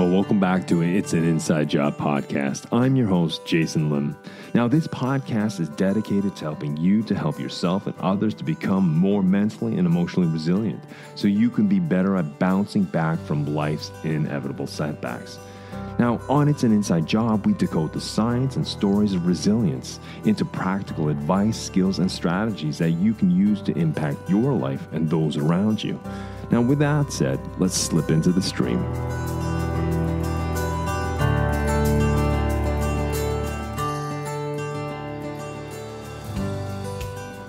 welcome back to It's an Inside Job podcast. I'm your host, Jason Lim. Now, this podcast is dedicated to helping you to help yourself and others to become more mentally and emotionally resilient so you can be better at bouncing back from life's inevitable setbacks. Now, on It's an Inside Job, we decode the science and stories of resilience into practical advice, skills, and strategies that you can use to impact your life and those around you. Now, with that said, let's slip into the stream.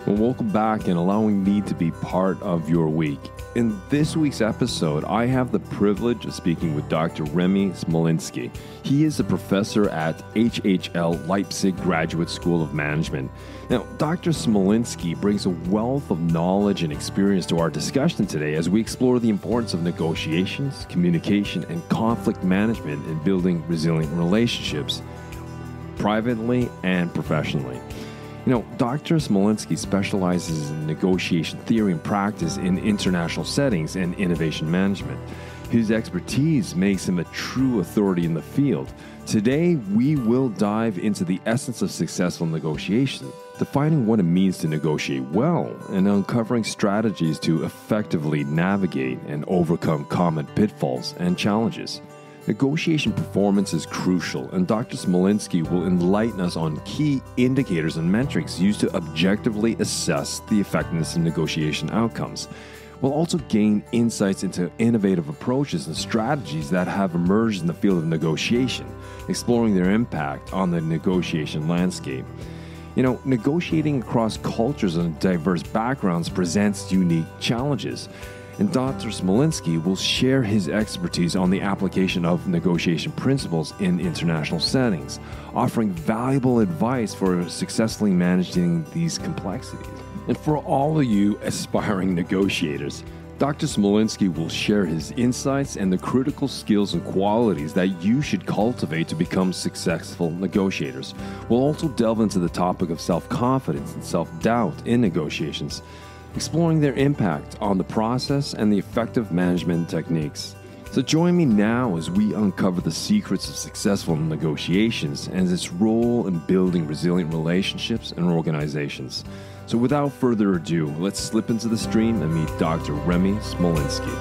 Well, welcome back and allowing me to be part of your week. In this week's episode, I have the privilege of speaking with Dr. Remi Smolinski. He is a professor at HHL Leipzig Graduate School of Management. Now, Dr. Smolinski brings a wealth of knowledge and experience to our discussion today as we explore the importance of negotiations, communication, and conflict management in building resilient relationships, privately and professionally. You know, Dr. Smolinski specializes in negotiation theory and practice in international settings and innovation management. His expertise makes him a true authority in the field. Today, we will dive into the essence of successful negotiation, defining what it means to negotiate well, and uncovering strategies to effectively navigate and overcome common pitfalls and challenges. Negotiation performance is crucial, and Dr. Smolinski will enlighten us on key indicators and metrics used to objectively assess the effectiveness of negotiation outcomes. We'll also gain insights into innovative approaches and strategies that have emerged in the field of negotiation, exploring their impact on the negotiation landscape. You know, negotiating across cultures and diverse backgrounds presents unique challenges. And Dr. Smolinski will share his expertise on the application of negotiation principles in international settings, offering valuable advice for successfully managing these complexities. And for all of you aspiring negotiators, Dr. Smolinski will share his insights and the critical skills and qualities that you should cultivate to become successful negotiators. We'll also delve into the topic of self-confidence and self-doubt in negotiations, exploring their impact on the process and the effective management techniques. So join me now as we uncover the secrets of successful negotiations and its role in building resilient relationships and organizations. So without further ado, let's slip into the stream and meet Dr. Remi Smolinski.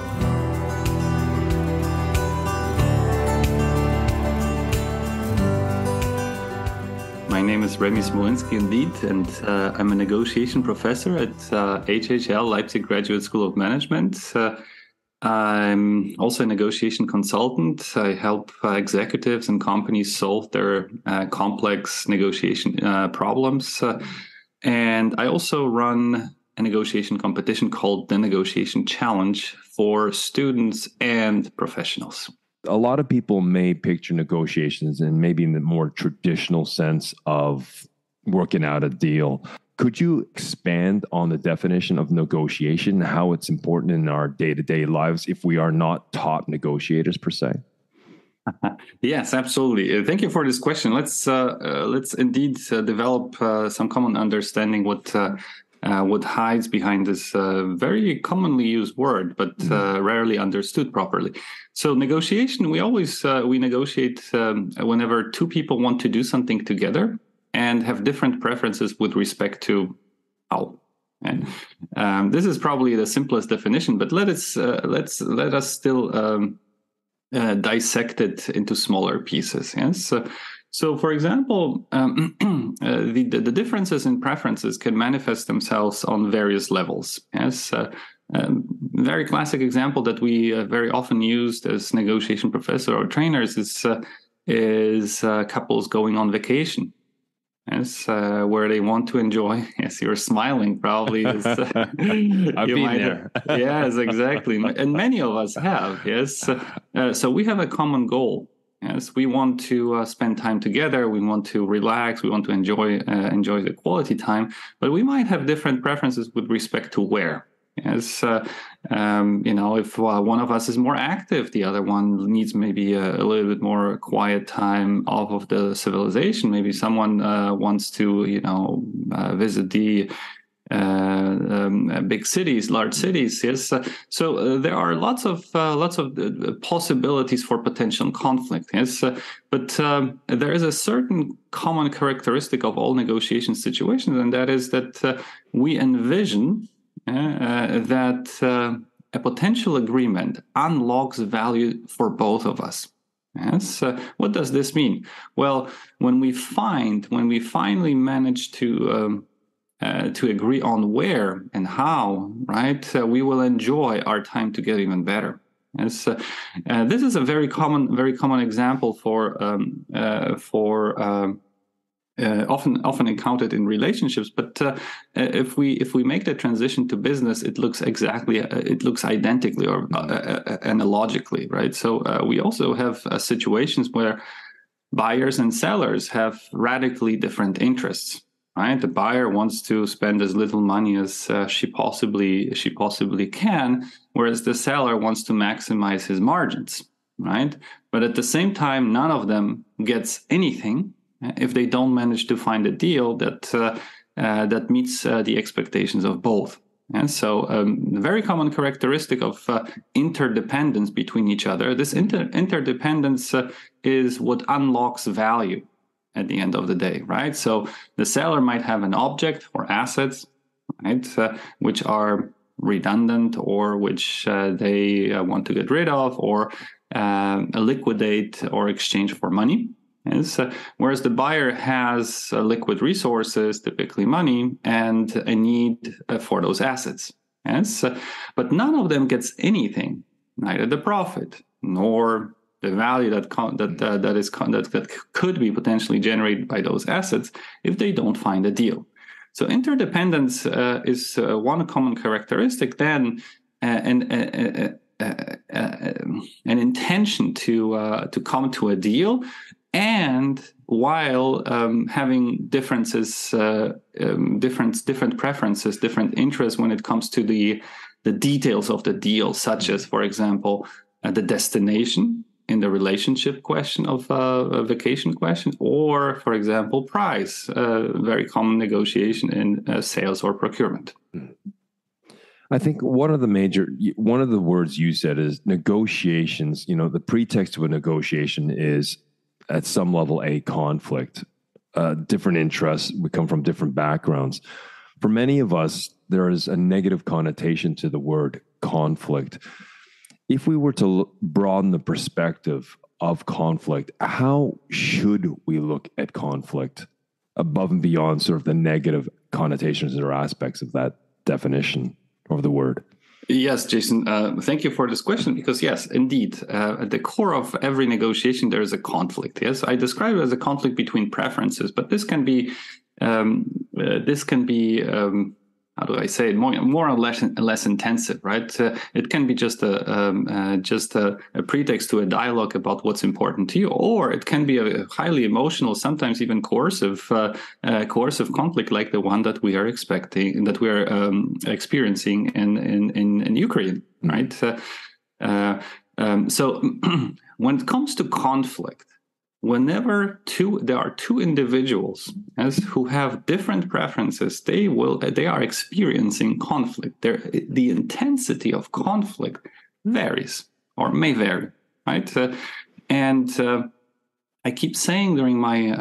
My name is Remi Smolinski indeed, and I'm a negotiation professor at HHL Leipzig Graduate School of Management. I'm also a negotiation consultant. I help executives and companies solve their complex negotiation problems. And I also run a negotiation competition called the Negotiation Challenge for students and professionals. A lot of people may picture negotiations in maybe in the more traditional sense of working out a deal. Could you expand on the definition of negotiation, how it's important in our day-to-day lives if we are not top negotiators per se? Yes, absolutely. Thank you for this question. Let's indeed develop some common understanding what hides behind this very commonly used word, but rarely understood properly. So negotiation, we negotiate whenever two people want to do something together and have different preferences with respect to how. And this is probably the simplest definition, but let us still dissect it into smaller pieces. Yes. So, for example, the differences in preferences can manifest themselves on various levels. Yes, very classic example that we very often used as negotiation professor or trainers is couples going on vacation. Yes, where they want to enjoy. Yes, you're smiling. Probably. I've been there. Yes, exactly, and many of us have. Yes, so we have a common goal. Yes, we want to spend time together. We want to relax. We want to enjoy the quality time. But we might have different preferences with respect to where. Yes, if one of us is more active, the other one needs maybe a little bit more quiet time off of the civilization. Maybe someone wants to, visit the big cities, large cities. Yes, so there are lots of possibilities for potential conflict. Yes, but there is a certain common characteristic of all negotiation situations, and that is that we envision that a potential agreement unlocks value for both of us. Yes. What does this mean? Well, when we finally manage to agree on where and how, right, we will enjoy our time together even better. Yes. This is a very common example for often encountered in relationships. But if we make the transition to business, it looks identically or analogically, right? So we also have situations where buyers and sellers have radically different interests. Right, the buyer wants to spend as little money as she possibly can, whereas the seller wants to maximize his margins. Right, but at the same time, none of them gets anything if they don't manage to find a deal that meets the expectations of both. And so, a very common characteristic of interdependence between each other. This interdependence is what unlocks value at the end of the day, right? So the seller might have an object or assets, right, which are redundant or which they want to get rid of or liquidate or exchange for money. Yes. Whereas the buyer has liquid resources, typically money, and a need for those assets. Yes. But none of them gets anything, neither the profit nor the value that could be potentially generated by those assets if they don't find a deal. So interdependence is one common characteristic. Then an intention to come to a deal, and while having differences, different preferences, different interests when it comes to the details of the deal, such as, for example, the destination in the relationship question of a vacation question, or, for example, price, very common negotiation in sales or procurement. I think one of the words you said is negotiations. You know, the pretext of a negotiation is at some level a conflict, different interests. We come from different backgrounds. For many of us, there is a negative connotation to the word conflict. If we were to broaden the perspective of conflict, how should we look at conflict above and beyond sort of the negative connotations or aspects of that definition of the word? Yes, Jason, thank you for this question, because yes, indeed, at the core of every negotiation, there is a conflict. Yes, I describe it as a conflict between preferences, but this can be how do I say it, more or less intensive, right? It can be just a pretext to a dialogue about what's important to you, or it can be a highly emotional, sometimes even coercive conflict, like the one that we are experiencing in Ukraine, right? So when it comes to conflict, whenever there are two individuals who have different preferences, they are experiencing conflict. The intensity of conflict varies or may vary, right? And I keep saying during my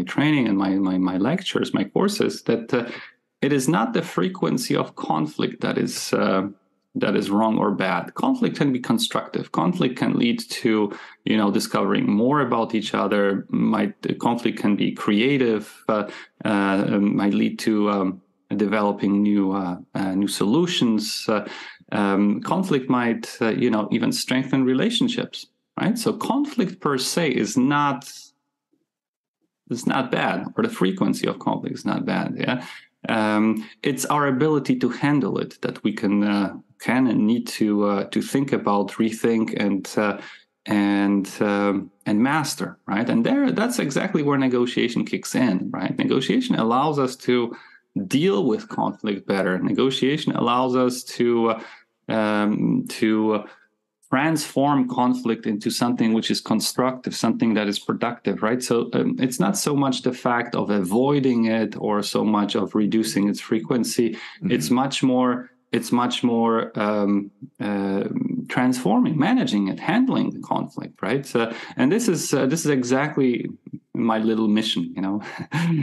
training and my lectures, my courses, that it is not the frequency of conflict that is wrong or bad. Conflict can be constructive. Conflict can lead to, discovering more about each other. Conflict can be creative. Might lead to developing new solutions. Conflict might, even strengthen relationships. Right. So conflict per se is not bad, or the frequency of conflict is not bad. Yeah. It's our ability to handle it that we can and need to think about, rethink, and master, right? And that's exactly where negotiation kicks in, right? Negotiation allows us to deal with conflict better. Negotiation allows us to transform conflict into something which is constructive, something that is productive, right? So it's not so much the fact of avoiding it or so much of reducing its frequency. Mm-hmm. It's much more transforming, managing it, handling the conflict, right? And this is exactly my little mission,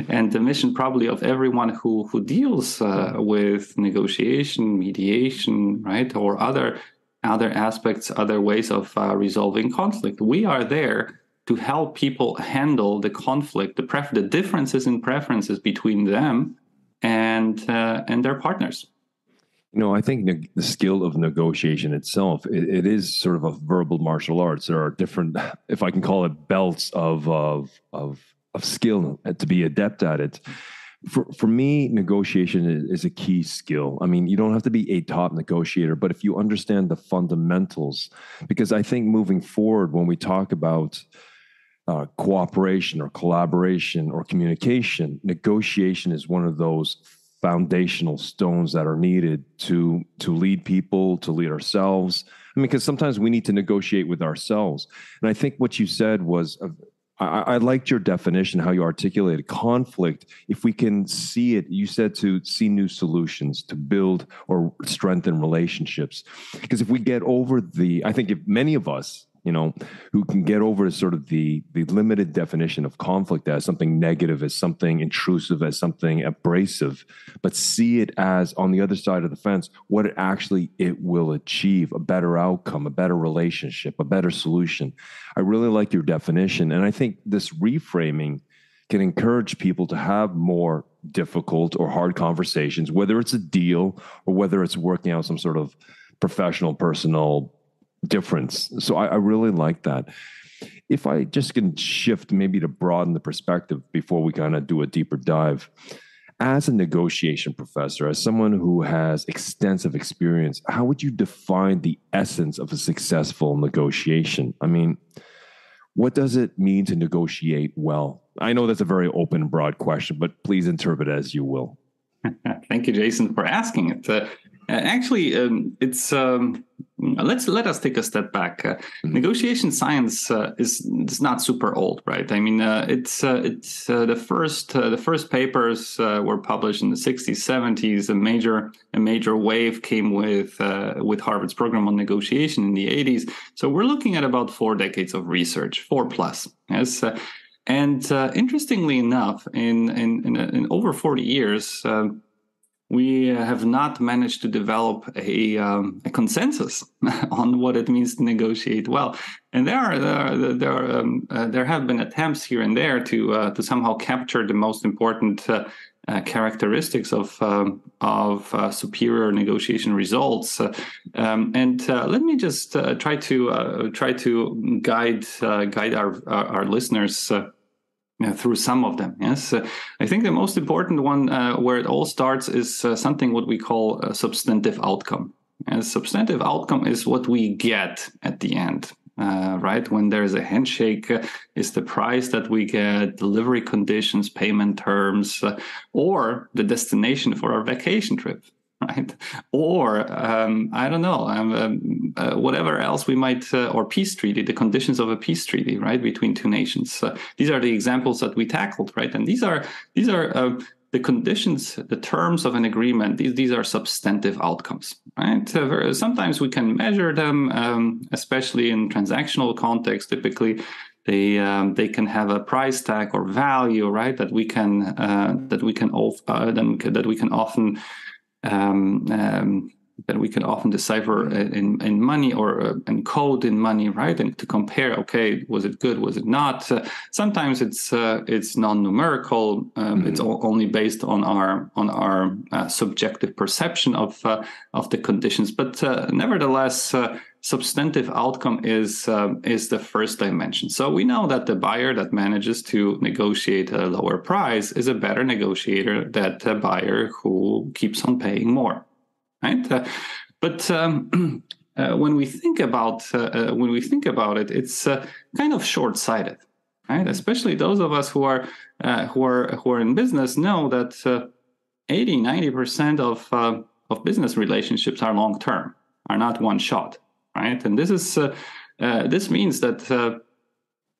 and the mission probably of everyone who deals with negotiation, mediation, right, or other aspects, other ways of resolving conflict. We are there to help people handle the conflict, the differences in preferences between them and their partners. I think the skill of negotiation itself, it is sort of a verbal martial arts. There are different, if I can call it, belts of skill to be adept at it. For me, negotiation is a key skill. I mean, you don't have to be a top negotiator, but if you understand the fundamentals, because I think moving forward, when we talk about cooperation or collaboration or communication, negotiation is one of those foundational stones that are needed to lead people, to lead ourselves. I mean, because sometimes we need to negotiate with ourselves. And I think what you said was, I liked your definition, how you articulated conflict. If we can see it, you said to see new solutions, to build or strengthen relationships. Because if we get over I think if many of us, who can get over sort of the limited definition of conflict as something negative, as something intrusive, as something abrasive, but see it as on the other side of the fence, what it will achieve, a better outcome, a better relationship, a better solution. I really like your definition. And I think this reframing can encourage people to have more difficult or hard conversations, whether it's a deal or whether it's working out some sort of professional, personal difference. So I really like that. If I just can shift maybe to broaden the perspective before we kind of do a deeper dive, as a negotiation professor, as someone who has extensive experience, how would you define the essence of a successful negotiation? I mean, what does it mean to negotiate well? I know that's a very open and broad question, but please interpret it as you will. Thank you, Jason, for asking it. Actually, let us take a step back. Negotiation science is not super old, right? I mean, it's the first papers were published in the 60s, 70s. A major wave came with Harvard's program on negotiation in the 80s. So we're looking at about 4 decades of research, 4+. Yes. And interestingly enough, in over 40 years, we have not managed to develop a consensus on what it means to negotiate well. And there have been attempts here and there to somehow capture the most important characteristics of superior negotiation results. And let me just try to guide our listeners through some of them. Yes, I think the most important one where it all starts is something what we call a substantive outcome. And substantive outcome is what we get at the end. Right? When there's a handshake, is the price that we get, delivery conditions, payment terms, or the destination for our vacation trip, right? Or, I don't know, whatever else we might, or peace treaty, the conditions of a peace treaty, right, between two nations. These are the examples that we tackled, right? And these are the conditions, the terms of an agreement. These are substantive outcomes, right? Sometimes we can measure them, especially in transactional context. Typically, they can have a price tag or value, right? That we can often decipher in money or in code in money, right? And to compare, okay, was it good? Was it not? Sometimes it's non-numerical. It's only based on our subjective perception of the conditions. But nevertheless, substantive outcome is the first dimension. So we know that the buyer that manages to negotiate a lower price is a better negotiator than the buyer who keeps on paying more. Right, but when we think about it, it's kind of short-sighted, right? Especially those of us who are in business know that 80-90% of business relationships are long-term, are not one shot. right? And this means that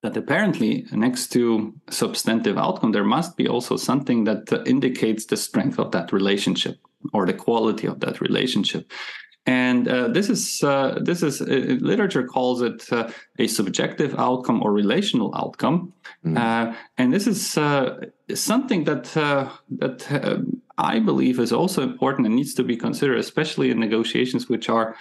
apparently next to substantive outcome, there must be also something that indicates the strength of that relationship or the quality of that relationship. And this is literature calls it a subjective outcome or relational outcome, and this is something that I believe is also important and needs to be considered, especially in negotiations which are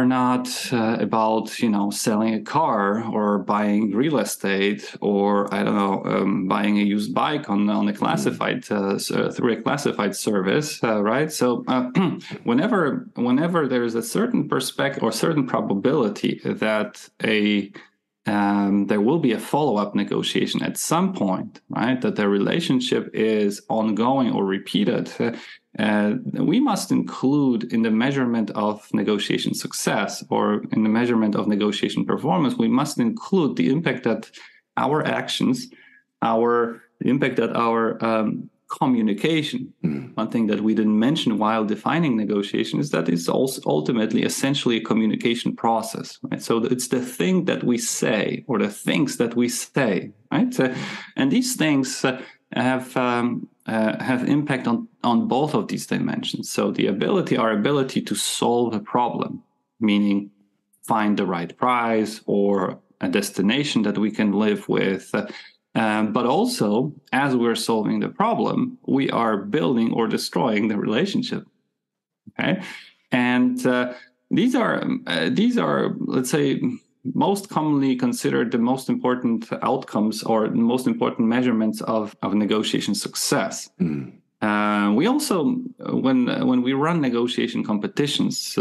not about selling a car or buying real estate or I don't know buying a used bike on a classified through a classified service, right? So whenever there is a certain perspective or certain probability that there will be a follow-up negotiation at some point, right? That the relationship is ongoing or repeated. We must include in the measurement of negotiation success or in the measurement of negotiation performance, we must include the impact that our actions, the impact that our communication. One thing that we didn't mention while defining negotiation is that it's also ultimately essentially a communication process, right? So it's the thing that we say or the things that we say, right? And these things have impact on both of these dimensions. So our ability to solve a problem, meaning find the right price or a destination that we can live with, but also as we're solving the problem, we are building or destroying the relationship. Okay, and these are let's say most commonly considered the most important outcomes or the most important measurements of negotiation success. We also, when we run negotiation competitions,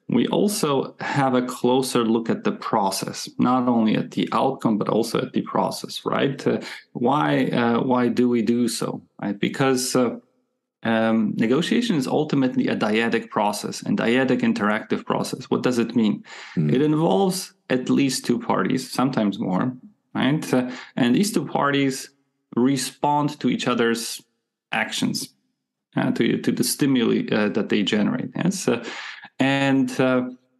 we also have a closer look at the process, not only at the outcome, but also at the process, right? Why do we do so, right? Because negotiation is ultimately a dyadic process and dyadic interactive process. What does it mean? It involves at least two parties, sometimes more, right? And these two parties respond to each other's actions, to the stimuli that they generate. Yes?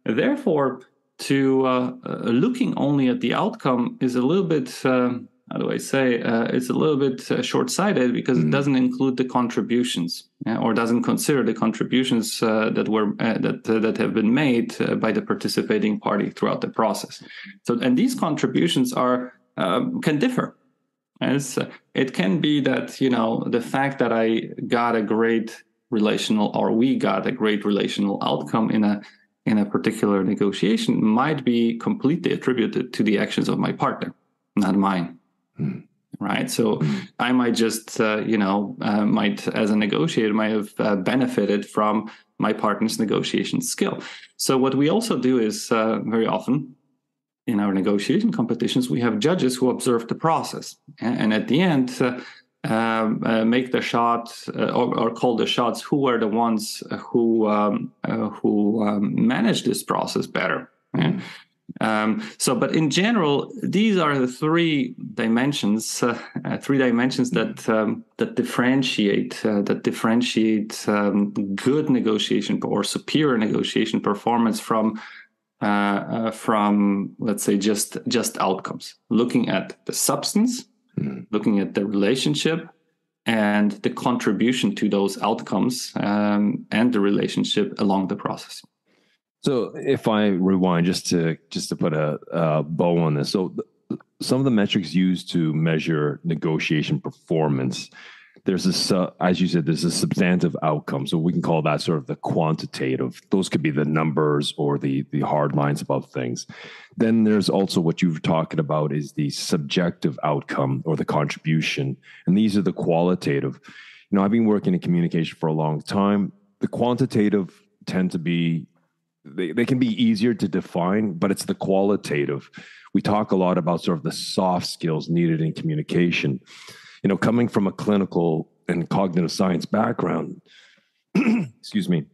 Therefore, looking only at the outcome is a little bit, how do I say, it's a little bit short-sighted because it doesn't include the contributions, or doesn't consider the contributions that have been made by the participating party throughout the process. So, and these contributions can differ. As it can be that the fact that I got a great relational, or we got a great relational outcome in a particular negotiation might be completely attributed to the actions of my partner, not mine. Right. So I might just, might as a negotiator, might have benefited from my partner's negotiation skill. So what we also do is very often in our negotiation competitions, we have judges who observe the process and at the end make the shot or call the shots who are the ones who manage this process better. But in general, these are the three dimensions that differentiate good negotiation or superior negotiation performance from let's say just outcomes. Looking at the substance, looking at the relationship, and the contribution to those outcomes and the relationship along the process. So if I rewind just to put a bow on this, so some of the metrics used to measure negotiation performance, there's this, as you said, there's a substantive outcome. So we can call that sort of the quantitative. Those could be the numbers or the hard lines above things. Then there's also what you've talked about is the subjective outcome or the contribution. And these are the qualitative. I've been working in communication for a long time. The quantitative tend to be, they can be easier to define, but it's the qualitative. We talk a lot about sort of the soft skills needed in communication. Coming from a clinical and cognitive science background, excuse me,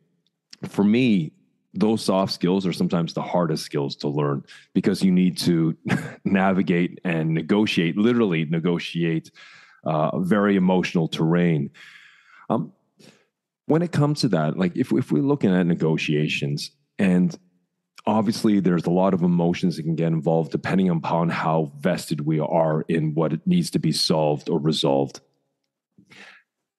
for me, those soft skills are sometimes the hardest skills to learn because you need to navigate and literally negotiate very emotional terrain. When it comes to that, like if we're looking at negotiations, and Obviously, there's a lot of emotions that can get involved depending upon how vested we are in what it needs to be solved or resolved.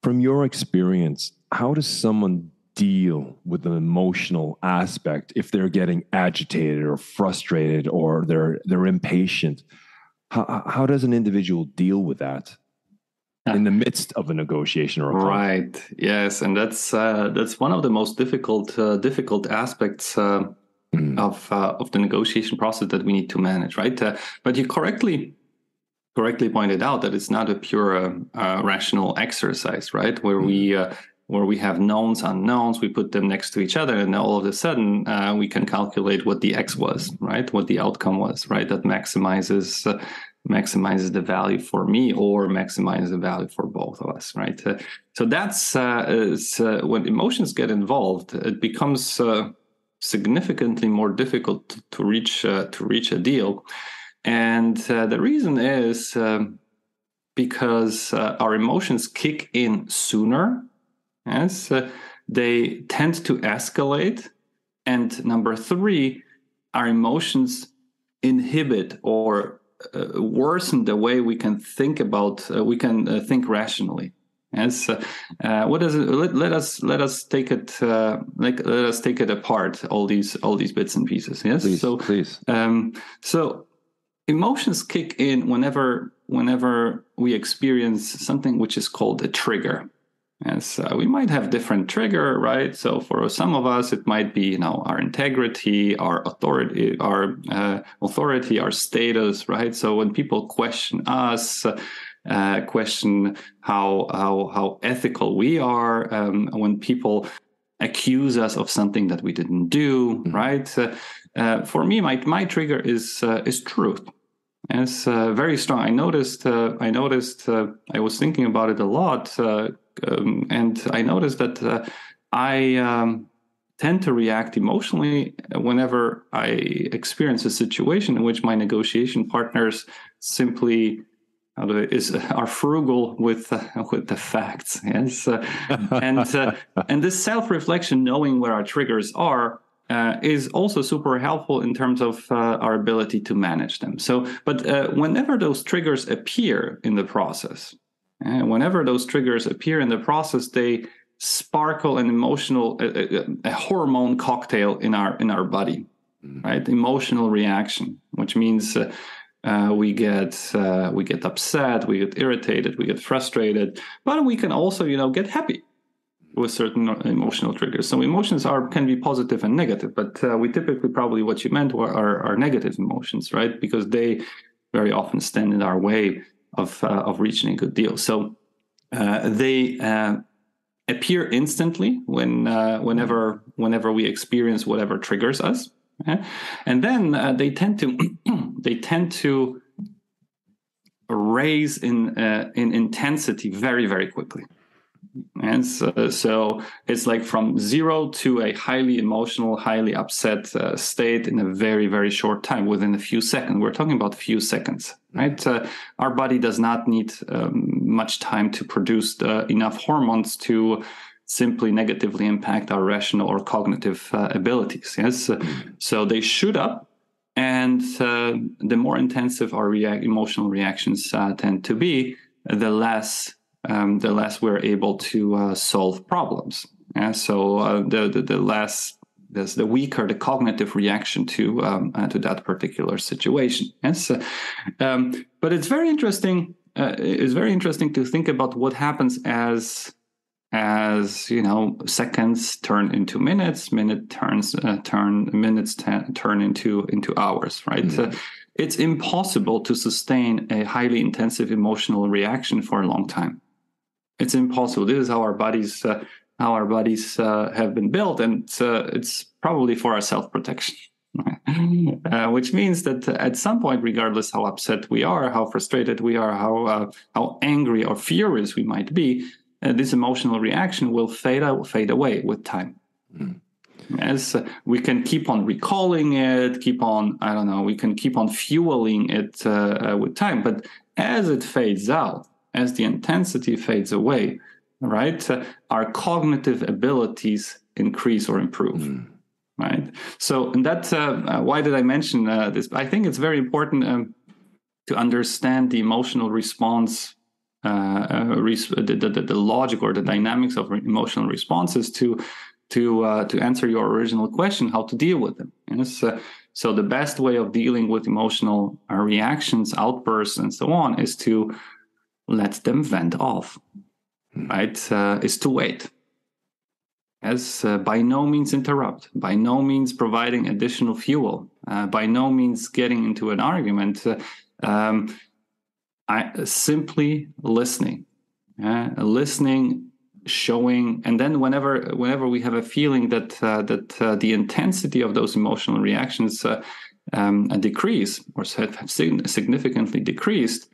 From your experience, how does someone deal with an emotional aspect if they're getting agitated or frustrated or they're impatient? How does an individual deal with that in the midst of a negotiation or a conflict? Right. Yes, and that's one of the most difficult aspects of the negotiation process that we need to manage. Right. But you correctly pointed out that it's not a pure rational exercise, right? Where we have knowns, unknowns, we put them next to each other, and all of a sudden we can calculate what the X was, right? What the outcome was, right? That maximizes the value for me or maximizes the value for both of us, right? So that's when emotions get involved, it becomes significantly more difficult to reach a deal. And the reason is because our emotions kick in sooner. Yes, they tend to escalate. And number three, our emotions inhibit or worsen the way we can think think rationally. Yes, what does it? Let us take it. Let us take it apart. All these bits and pieces. Yes. Please. So emotions kick in whenever we experience something which is called a trigger. Yes, we might have different trigger, right? So for some of us, it might be our integrity, our authority, our status, right? So when people question us, question how ethical we are, when people accuse us of something that we didn't do, right? For me, my trigger is truth. And it's very strong. I noticed. I was thinking about it a lot, and I noticed that I tend to react emotionally whenever I experience a situation in which my negotiation partners simply are frugal with the facts. Yes, and this self-reflection, knowing where our triggers are, is also super helpful in terms of our ability to manage them. So, but whenever those triggers appear in the process, they sparkle an emotional, a hormone cocktail in our body, right? Emotional reaction, which means we get upset, we get irritated, we get frustrated, but we can also, get happy with certain emotional triggers. So emotions can be positive and negative, but we typically, probably what you meant are negative emotions, right? Because they very often stand in our way of reaching a good deal. So they appear instantly whenever we experience whatever triggers us, and then they tend to raise in intensity very, very quickly. And so it's like from zero to a highly emotional, highly upset state in a very, very short time, within a few seconds. We're talking about a few seconds, right? Our body does not need much time to produce enough hormones to simply negatively impact our rational or cognitive abilities. Yes, so they shoot up, and the more intensive our emotional reactions tend to be, the less we're able to solve problems. And so the weaker the cognitive reaction to that particular situation. Yes, but it's very interesting. It's very interesting to think about what happens as seconds turn into minutes, minutes turn into hours. Right. It's impossible to sustain a highly intensive emotional reaction for a long time. It's impossible. This is how our bodies have been built, and it's probably for our self-protection. Which means that at some point, regardless how upset we are, how frustrated we are, how angry or furious we might be, this emotional reaction will fade away with time. As we can keep on recalling it, we can keep on fueling it with time. But as it fades out, as the intensity fades away, right, our cognitive abilities increase or improve. right? So, and that why did I mention this? I think it's very important to understand the emotional response, the logic or the dynamics of emotional responses to answer your original question, how to deal with them. Yes. So the best way of dealing with emotional reactions, outbursts, and so on is to let them vent off, right? Is to wait. As by no means interrupt, by no means providing additional fuel, by no means getting into an argument. I simply listening, showing, and then whenever we have a feeling that the intensity of those emotional reactions decrease or have significantly decreased,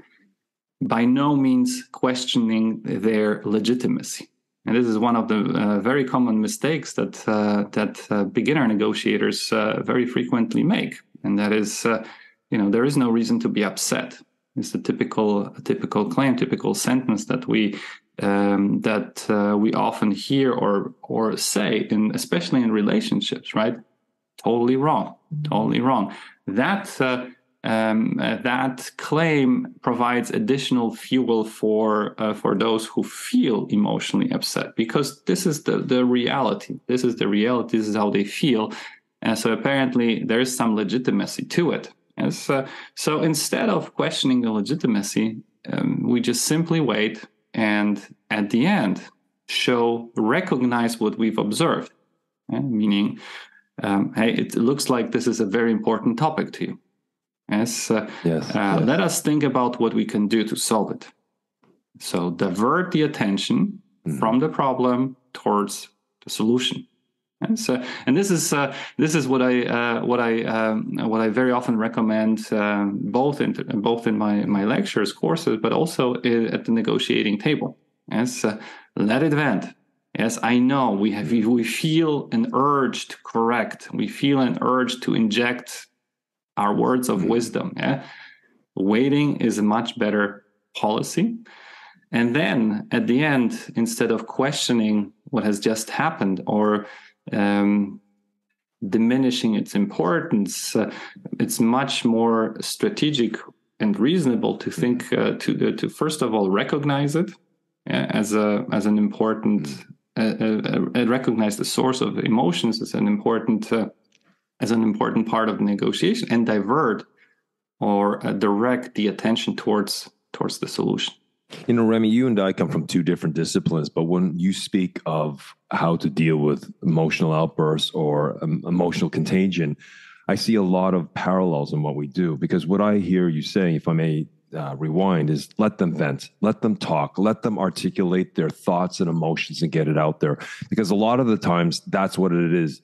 by no means questioning their legitimacy. And this is one of the very common mistakes that beginner negotiators very frequently make, and that is, there is no reason to be upset. It's a typical claim, typical sentence that we often hear or say, especially in relationships, right? Totally wrong. Totally wrong. That claim provides additional fuel for those who feel emotionally upset, because this is the reality. This is the reality. This is how they feel, and so apparently there is some legitimacy to it. And so instead of questioning the legitimacy, we just simply wait, and at the end recognize what we've observed, meaning, hey, it looks like this is a very important topic to you. Yes. Let us think about what we can do to solve it. So divert the attention from the problem towards the solution. And so, and this is what I very often recommend, both in my lectures, courses, but also at the negotiating table. Yes, let it vent. Yes, I know we feel an urge to correct. We feel an urge to inject our words of wisdom. Yeah? Waiting is a much better policy. And then at the end, instead of questioning what has just happened or diminishing its importance, it's much more strategic and reasonable to think to first of all recognize it as an important recognize the source of emotions as an important part of the negotiation, and divert or direct the attention towards the solution. Remi, you and I come from two different disciplines, but when you speak of how to deal with emotional outbursts or emotional contagion, I see a lot of parallels in what we do, because what I hear you saying, if I may rewind, is let them vent, let them talk, let them articulate their thoughts and emotions and get it out there. Because a lot of the times that's what it is.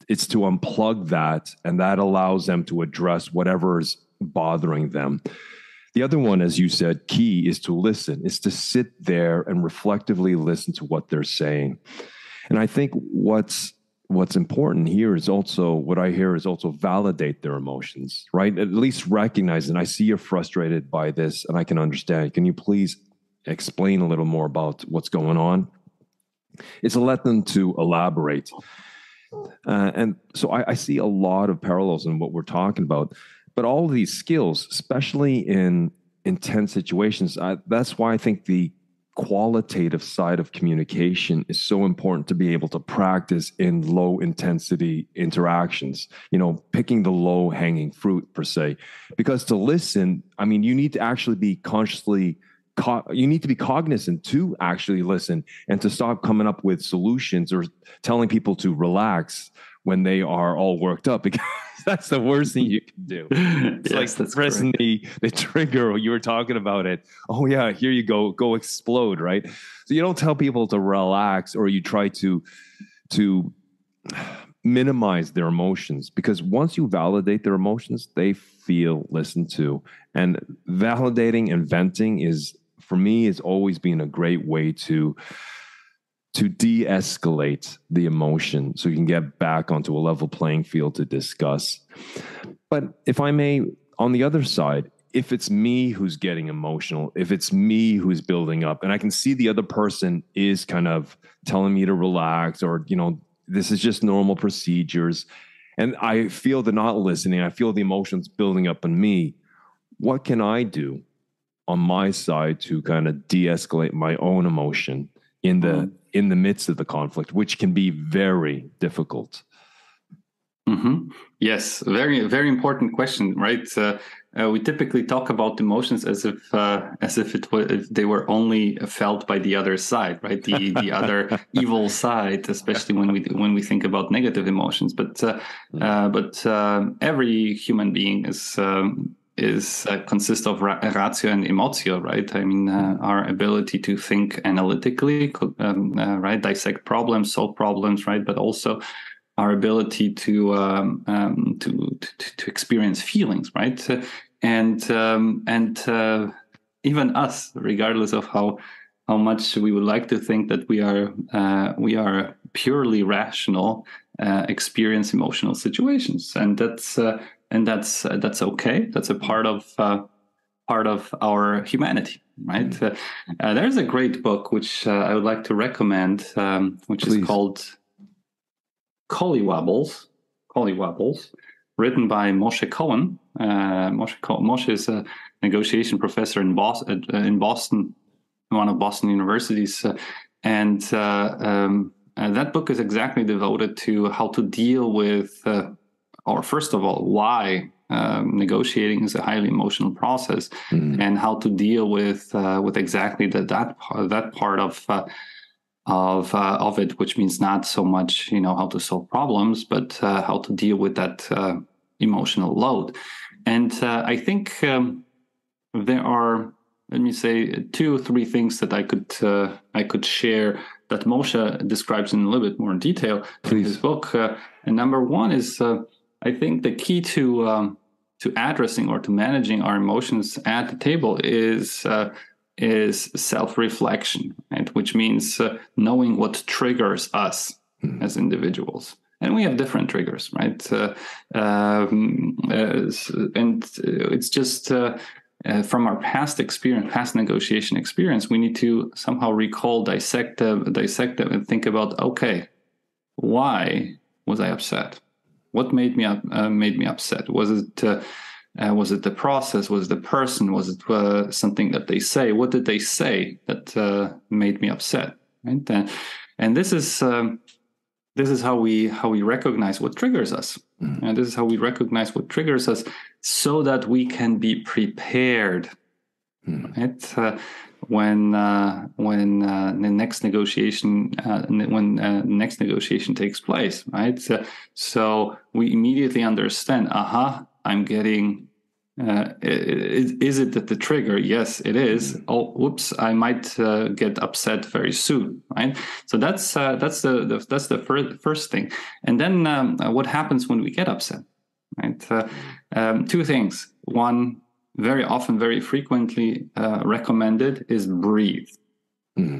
It's to unplug that, and that allows them to address whatever is bothering them. The other one, as you said, key is to listen, is to sit there and reflectively listen to what they're saying. And I think what's important here is also, what I hear is also validate their emotions, right? At least recognize, and I see you're frustrated by this, and I can understand. Can you please explain a little more about what's going on? It's to let them to elaborate. And so I see a lot of parallels in what we're talking about. But all of these skills, especially in intense situations, that's why I think the qualitative side of communication is so important to be able to practice in low intensity interactions, picking the low hanging fruit per se. Because to listen, I mean, you need to actually be cognizant to actually listen, and to stop coming up with solutions or telling people to relax when they are all worked up, because that's the worst thing you can do. It's yes, like pressing the trigger. You were talking about it. Oh yeah, here you go explode, right? So you don't tell people to relax, or you try to minimize their emotions, because once you validate their emotions, they feel listened to. And validating and venting is, for me, has always been a great way to de-escalate the emotion, so you can get back onto a level playing field to discuss. But if I may, on the other side, if it's me who's getting emotional, if it's me who's building up, and I can see the other person is kind of telling me to relax, or this is just normal procedures. And I feel they're not listening. I feel the emotions building up in me. What can I do on my side to kind of de-escalate my own emotion in the midst of the conflict, which can be very difficult? Mm-hmm. Yes, very, very important question, right? We typically talk about emotions as if if they were only felt by the other side, right? The other evil side, especially when we think about negative emotions. But every human being consists of ratio and emotio, right? I mean, our ability to think analytically, right, dissect problems, solve problems, right, but also our ability to experience feelings, right, and even us, regardless of how much we would like to think that we are purely rational, experience emotional situations, and that's okay. That's a part of our humanity, right? There's a great book which I would like to recommend, which Please. Is called Collywobbles, written by Moshe Cohen. Moshe is a negotiation professor in Boston, one of Boston universities, and that book is exactly devoted to how to deal with, or first of all, why negotiating is a highly emotional process, and how to deal with exactly that part of it, which means not so much how to solve problems, but how to deal with that emotional load. And I think there are, let me say, 2 or 3 things that I could share that Moshe describes in a little bit more detail in his book. And number one is, I think the key to addressing or to managing our emotions at the table is self-reflection, right? Which means knowing what triggers us as individuals. And we have different triggers, right? And it's just from our past experience, past negotiation experience, we need to somehow recall, dissect them, and think about, okay, why was I upset? What made me upset? Was it the process? Was it the person? Was it something that they say? What did they say that made me upset? Right? And this is how we recognize what triggers us. And this is how we recognize what triggers us, so that we can be prepared. Right? When the next negotiation takes place, right? So we immediately understand. I'm getting. Is it that the trigger? Yes, it is. Oh, whoops! I might get upset very soon, right? So that's the first thing. And then what happens when we get upset? Right? 2 things. One, very often, very frequently recommended is breathe.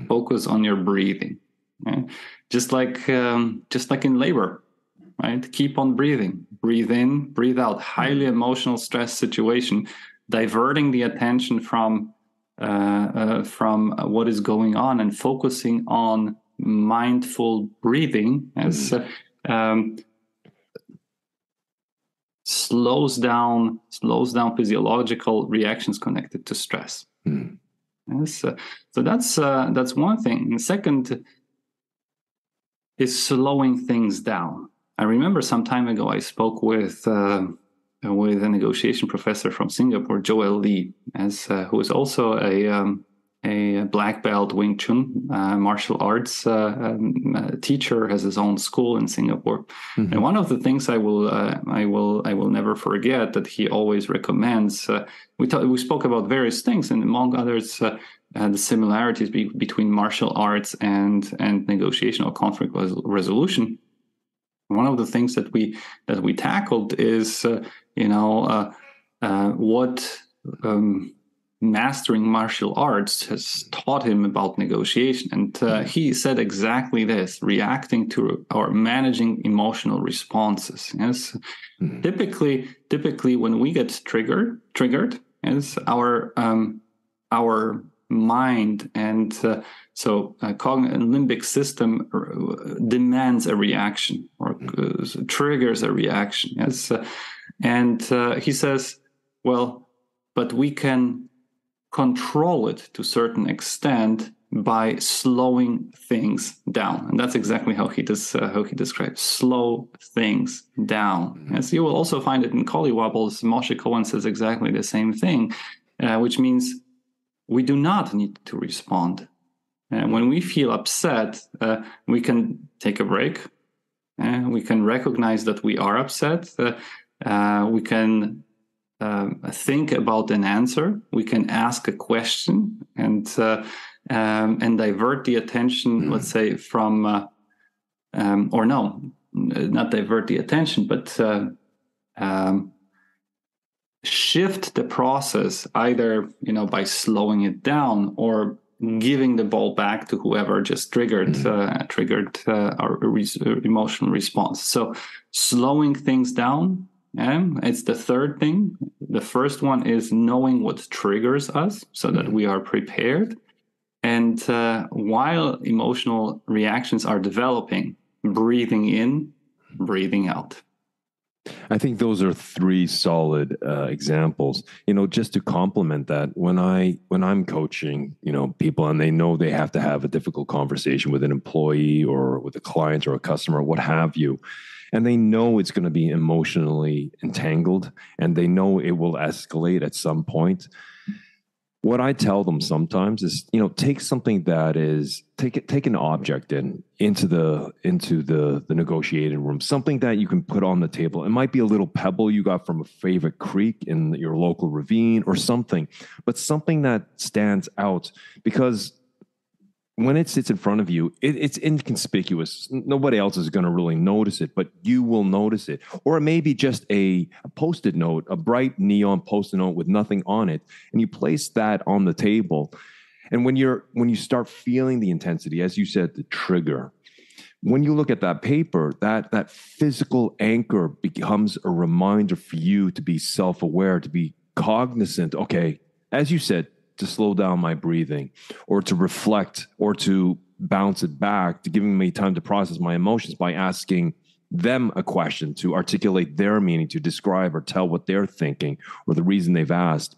Focus on your breathing. Right? Just like in labor. Right? Keep on breathing. Breathe in, breathe out. Highly emotional stress situation, diverting the attention from what is going on and focusing on mindful breathing as slows down physiological reactions connected to stress. Yes, so that's one thing. And second is slowing things down. I remember some time ago I spoke with a negotiation professor from Singapore, Joel Lee, who is also a black belt Wing Chun martial arts teacher, has his own school in Singapore. And one of the things I will never forget that he always recommends. We spoke about various things, and among others, the similarities between martial arts and negotiation or conflict resolution. One of the things that we tackled is what mastering martial arts has taught him about negotiation, and he said exactly this: reacting to or managing emotional responses. Yes, typically when we get triggered, yes, our mind, and limbic system demands a reaction or triggers a reaction. Yes, and he says, well, but we can control it to a certain extent by slowing things down, and that's exactly how he describes slow things down. As you will also find it in Collywobbles, Moshe Cohen says exactly the same thing, which means we do not need to respond. When we feel upset, we can take a break. We can recognize that we are upset. We can think about an answer. We can ask a question and divert the attention, let's say, from, not divert the attention, but shift the process either, by slowing it down or giving the ball back to whoever just triggered our emotional response. So slowing things down, it's the third thing. The first one is knowing what triggers us so that we are prepared. And while emotional reactions are developing, breathing in, breathing out. I think those are three solid examples. Just to complement that, when I'm coaching, people, and they know they have to have a difficult conversation with an employee or with a client or a customer, what have you, and they know it's going to be emotionally entangled, and they know it will escalate at some point. What I tell them sometimes is, take something that is take an object into the negotiating room, something that you can put on the table. It might be a little pebble you got from a favorite creek in your local ravine or something, but something that stands out, because when it sits in front of you, it's inconspicuous. Nobody else is going to really notice it, but you will notice it. Or it may be just a Post-it note, a bright neon Post-it note with nothing on it, and you place that on the table. And when you start feeling the intensity, as you said, the trigger, when you look at that paper, that physical anchor becomes a reminder for you to be self-aware, to be cognizant. Okay, as you said, to slow down my breathing, or to reflect, or to bounce it back, to giving me time to process my emotions by asking them a question, to articulate their meaning, to describe or tell what they're thinking or the reason they've asked.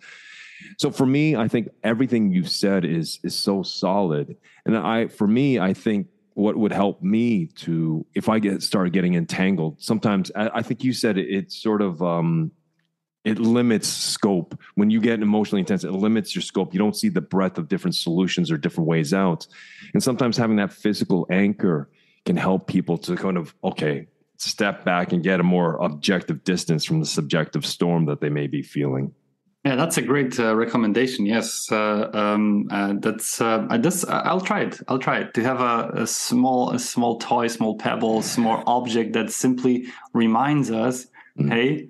So for me, I think everything you've said is so solid. And I think what would help me to, if I start getting entangled, sometimes I think you said it's sort of, it limits scope. When you get emotionally intense, it limits your scope. You don't see the breadth of different solutions or different ways out. And sometimes having that physical anchor can help people to kind of, step back and get a more objective distance from the subjective storm that they may be feeling. Yeah, that's a great recommendation. Yes, I'll try it. I'll try it to have a small toy, small pebble, small object that simply reminds us, hey,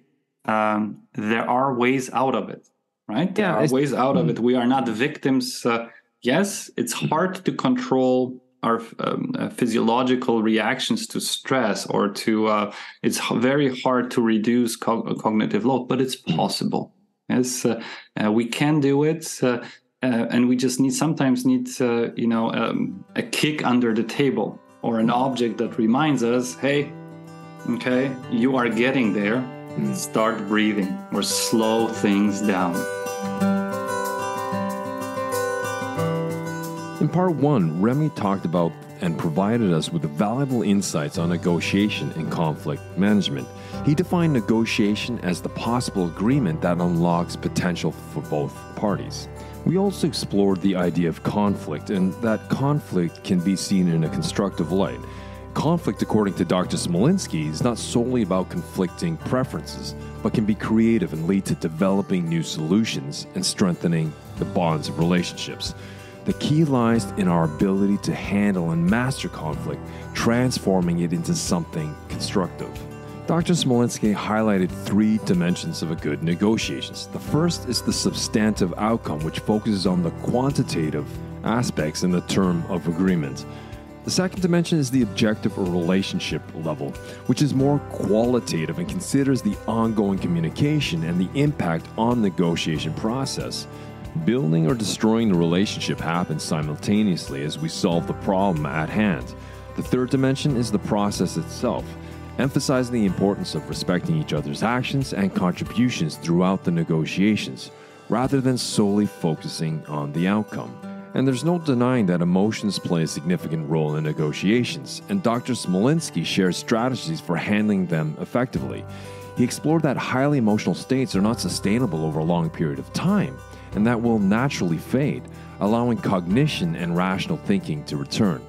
there are ways out of it, right? There are ways out of it. We are not victims. Yes, it's hard to control our physiological reactions to stress, or to it's very hard to reduce cognitive load, but it's possible. Yes, we can do it, and we just sometimes need a kick under the table, or an object that reminds us, hey, okay, you are getting there. Start breathing or slow things down. In part one, Remi talked about and provided us with valuable insights on negotiation and conflict management. He defined negotiation as the possible agreement that unlocks potential for both parties. We also explored the idea of conflict, and that conflict can be seen in a constructive light. Conflict, according to Dr. Smolinski, is not solely about conflicting preferences, but can be creative and lead to developing new solutions and strengthening the bonds of relationships. The key lies in our ability to handle and master conflict, transforming it into something constructive. Dr. Smolinski highlighted 3 dimensions of a good negotiations. The first is the substantive outcome, which focuses on the quantitative aspects in the term of agreement. The second dimension is the objective or relationship level, which is more qualitative and considers the ongoing communication and the impact on the negotiation process. Building or destroying the relationship happens simultaneously as we solve the problem at hand. The third dimension is the process itself, emphasizing the importance of respecting each other's actions and contributions throughout the negotiations, rather than solely focusing on the outcome. And there's no denying that emotions play a significant role in negotiations, and Dr. Smolinski shares strategies for handling them effectively. He explored that highly emotional states are not sustainable over a long period of time, and that will naturally fade, allowing cognition and rational thinking to return.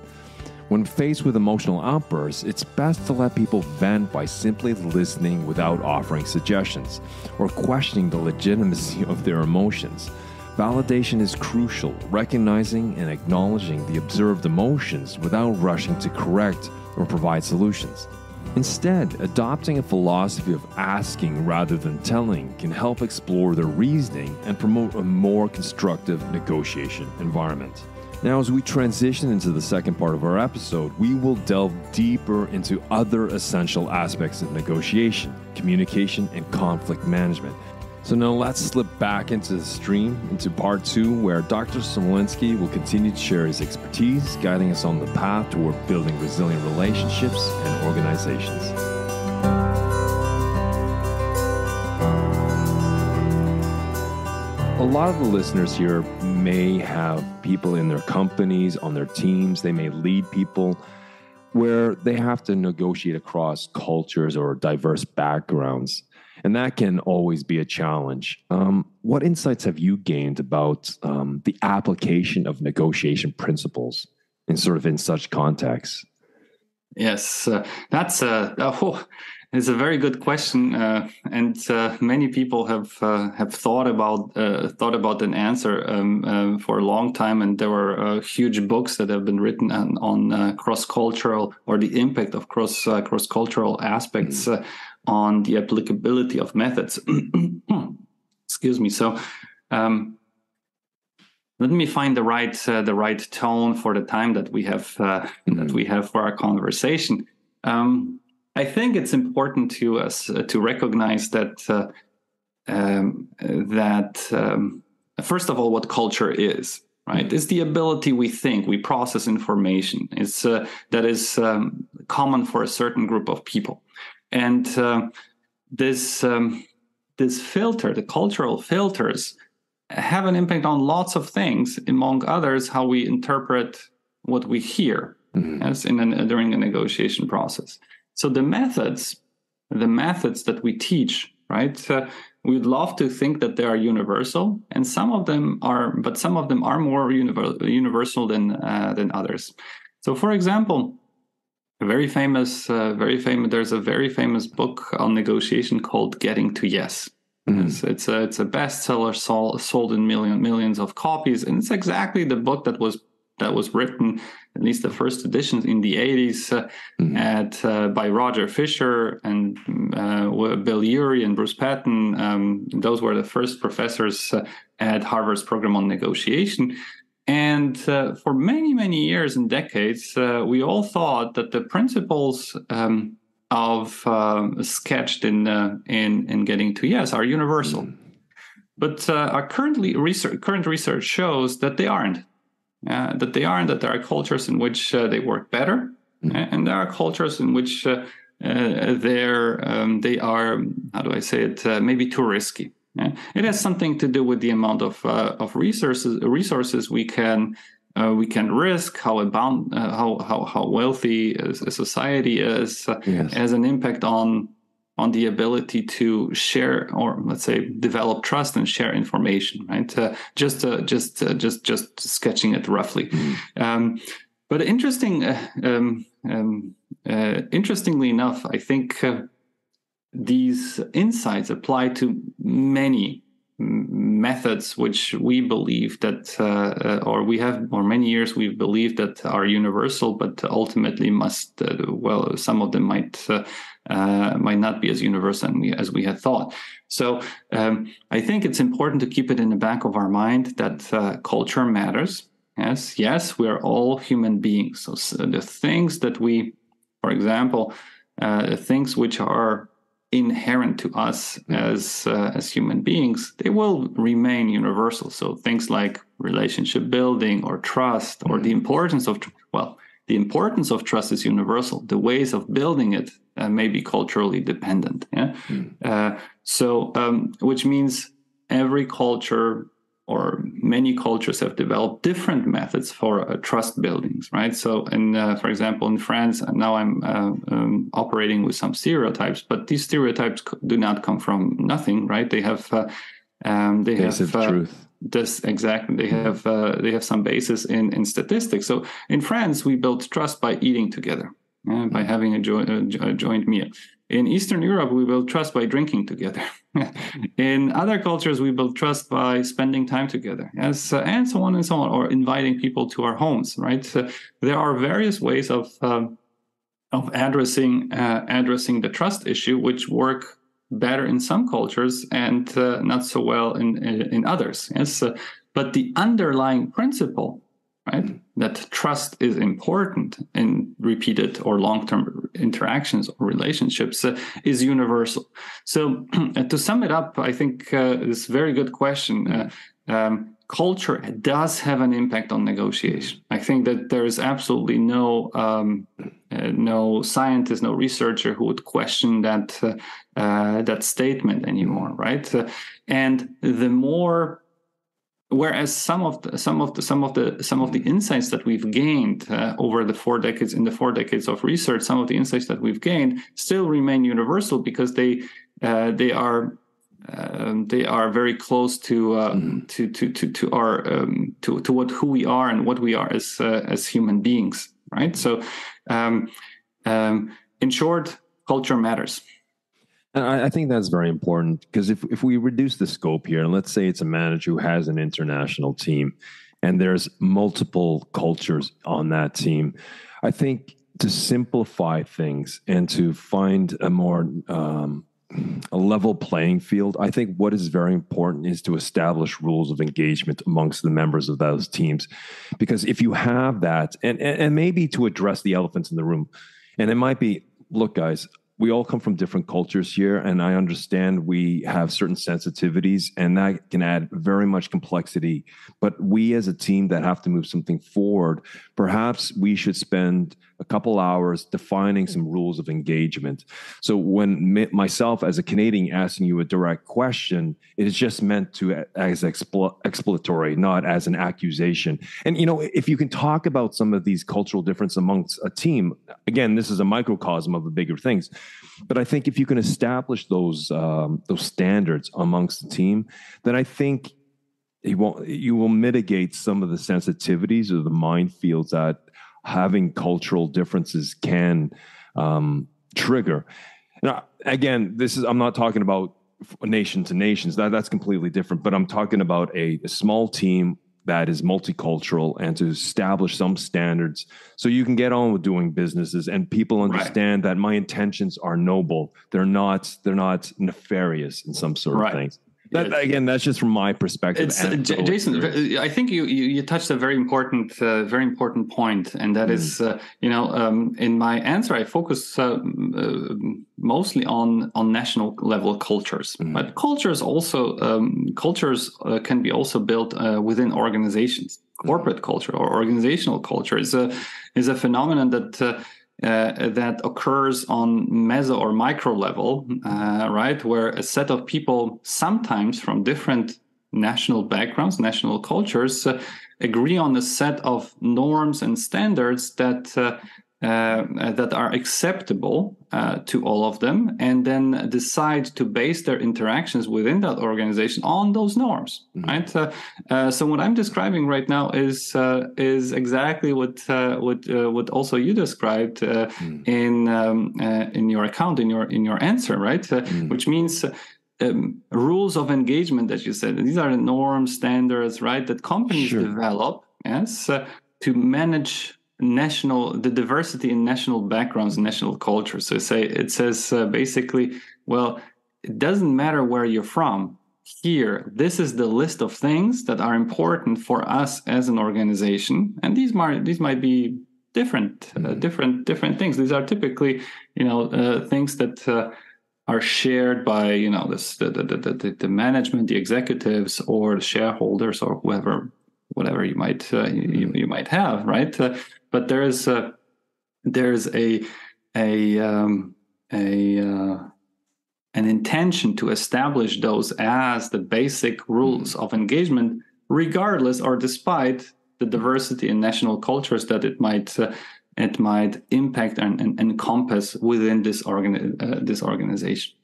When faced with emotional outbursts, it's best to let people vent by simply listening without offering suggestions or questioning the legitimacy of their emotions. Validation is crucial, recognizing and acknowledging the observed emotions without rushing to correct or provide solutions. Instead, adopting a philosophy of asking rather than telling can help explore their reasoning and promote a more constructive negotiation environment. Now, as we transition into the second part of our episode, we will delve deeper into other essential aspects of negotiation, communication, and conflict management. So now let's slip back into the stream, into part 2, where Dr. Smolinski will continue to share his expertise, guiding us on the path toward building resilient relationships and organizations. A lot of the listeners here may have people in their companies, on their teams, they may lead people where they have to negotiate across cultures or diverse backgrounds. And that can always be a challenge. What insights have you gained about the application of negotiation principles in such contexts? Yes, that's it's a very good question, and many people have thought about an answer for a long time. And there were huge books that have been written on cross-cultural, or the impact of cross-cultural aspects on the applicability of methods. Excuse me. So let me find the right tone for the time that we have for our conversation. I think it's important to us to recognize that first of all, what culture is. Right, it's the ability we process information. It's that is common for a certain group of people. And this filter, the cultural filters, have an impact on lots of things, among others, how we interpret what we hear as during a negotiation process. So the methods that we teach, right? We'd love to think that they are universal, and some of them are more universal than others. So, for example, there's a very famous book on negotiation called Getting to Yes. It's a bestseller, sold in millions of copies, and it's exactly the book that was written, at least the first editions in the 80s, by Roger Fisher and Bill Urey and Bruce Patton. Those were the first professors at Harvard's program on negotiation. And for many, many years and decades, we all thought that the principles sketched in Getting to Yes are universal. But our current research shows that they aren't. That there are cultures in which they work better, and there are cultures in which they are, how do I say it, maybe too risky. It has something to do with the amount of resources we can risk, how wealthy a society is, has an impact on the ability to share, or let's say develop trust and share information, right? Just sketching it roughly. But interestingly enough, I think these insights apply to many methods which we believe that, or many years we've believed that are universal, but ultimately some of them might not be as universal as we had thought. So I think it's important to keep it in the back of our mind that culture matters. Yes, we are all human beings. So the things that we, for example, things which are inherent to us as human beings, they will remain universal. So things like relationship building or trust, or the importance of trust is universal. The ways of building it may be culturally dependent. Yeah. Which means every culture, or many cultures, have developed different methods for trust buildings, right? So, for example, in France, now I'm operating with some stereotypes, but these stereotypes do not come from nothing, right? They have truth. They have some basis in statistics. So, in France, we build trust by eating together, by having a joint meal. In Eastern Europe, we build trust by drinking together. In other cultures, we build trust by spending time together, and so on and so on, or inviting people to our homes, right? There are various ways of addressing the trust issue, which work better in some cultures and not so well in others. Yes, but the underlying principle, right, that trust is important in repeated or long-term interactions or relationships, is universal. So to sum it up, I think this very good question. Culture does have an impact on negotiation. I think that there is absolutely no scientist, no researcher who would question that statement anymore, right? And the more, whereas some of the insights that we've gained over the 4 decades, in the 4 decades of research, some of the insights that we've gained still remain universal, because they are very close to who we are and what we are as human beings, right? So, in short, culture matters. And I think that's very important, because if we reduce the scope here, and let's say it's a manager who has an international team and there's multiple cultures on that team, I think to simplify things and to find a more a level playing field, I think what is very important is to establish rules of engagement amongst the members of those teams. Because if you have that, and maybe to address the elephants in the room, and it might be, look, guys, we all come from different cultures here, and I understand we have certain sensitivities, and that can add very much complexity. But we as a team that have to move something forward, perhaps we should spend a couple hours defining some rules of engagement. So when myself as a Canadian asking you a direct question, it is just meant to as exploratory, not as an accusation. And, you know, if you can talk about some of these cultural differences amongst a team, again, this is a microcosm of the bigger things. But I think if you can establish those standards amongst the team, then I think you will mitigate some of the sensitivities or the minefields that having cultural differences can trigger. Now, again, I'm not talking about nation to nations. That's completely different. But I'm talking about a small team that is multicultural, and to establish some standards so you can get on with doing businesses and people understand that my intentions are noble. They're not nefarious in some sort of things. Again, that's just from my perspective. Jason, I think you touched a very important point, and that is, in my answer, I focus mostly on national level cultures, but cultures can be also built within organizations. Corporate culture or organizational culture is a phenomenon that occurs on meso or micro level, right? Where a set of people, sometimes from different national backgrounds, national cultures, agree on a set of norms and standards that are acceptable to all of them, and then decide to base their interactions within that organization on those norms, right? So what I'm describing right now is exactly what also you described in your account, in your answer, right? Which means rules of engagement that you said. These are the norms, standards, right? That companies develop, yes, to manage the diversity in national backgrounds and national cultures. So it says basically, well, it doesn't matter where you're from. Here, this is the list of things that are important for us as an organization, and these might be different things. These are typically, things that are shared by the management, the executives, or the shareholders, or whatever you might you might have, right? But there's a an intention to establish those as the basic rules of engagement, regardless or despite the diversity in national cultures that it might impact and encompass within this organization.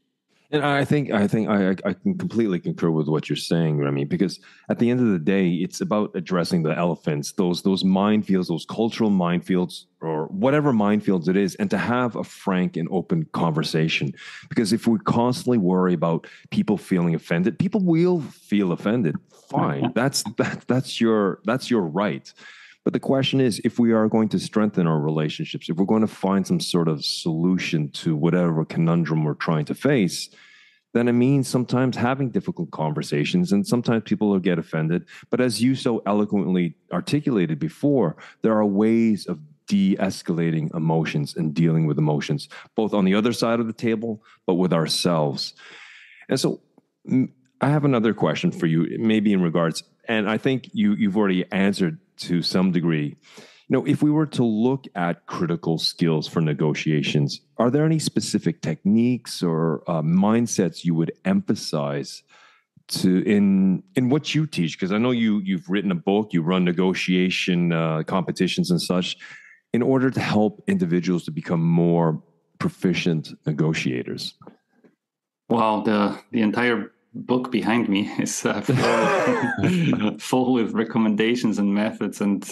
And I think I can completely concur with what you're saying, Remi, because at the end of the day, it's about addressing the elephants, those minefields, those cultural minefields, or whatever minefields it is, and to have a frank and open conversation. Because if we constantly worry about people feeling offended, people will feel offended. Fine, that's your right. But the question is, if we are going to strengthen our relationships, if we're going to find some sort of solution to whatever conundrum we're trying to face, then it means sometimes having difficult conversations, and sometimes people will get offended. But as you so eloquently articulated before, there are ways of de-escalating emotions and dealing with emotions, both on the other side of the table, but with ourselves. And so I have another question for you, maybe in regards, and I think you've already answered to some degree. If we were to look at critical skills for negotiations, are there any specific techniques or mindsets you would emphasize in what you teach? Because I know you've written a book, you run negotiation competitions and such, in order to help individuals to become more proficient negotiators. Well, the entire book behind me is full with recommendations and methods and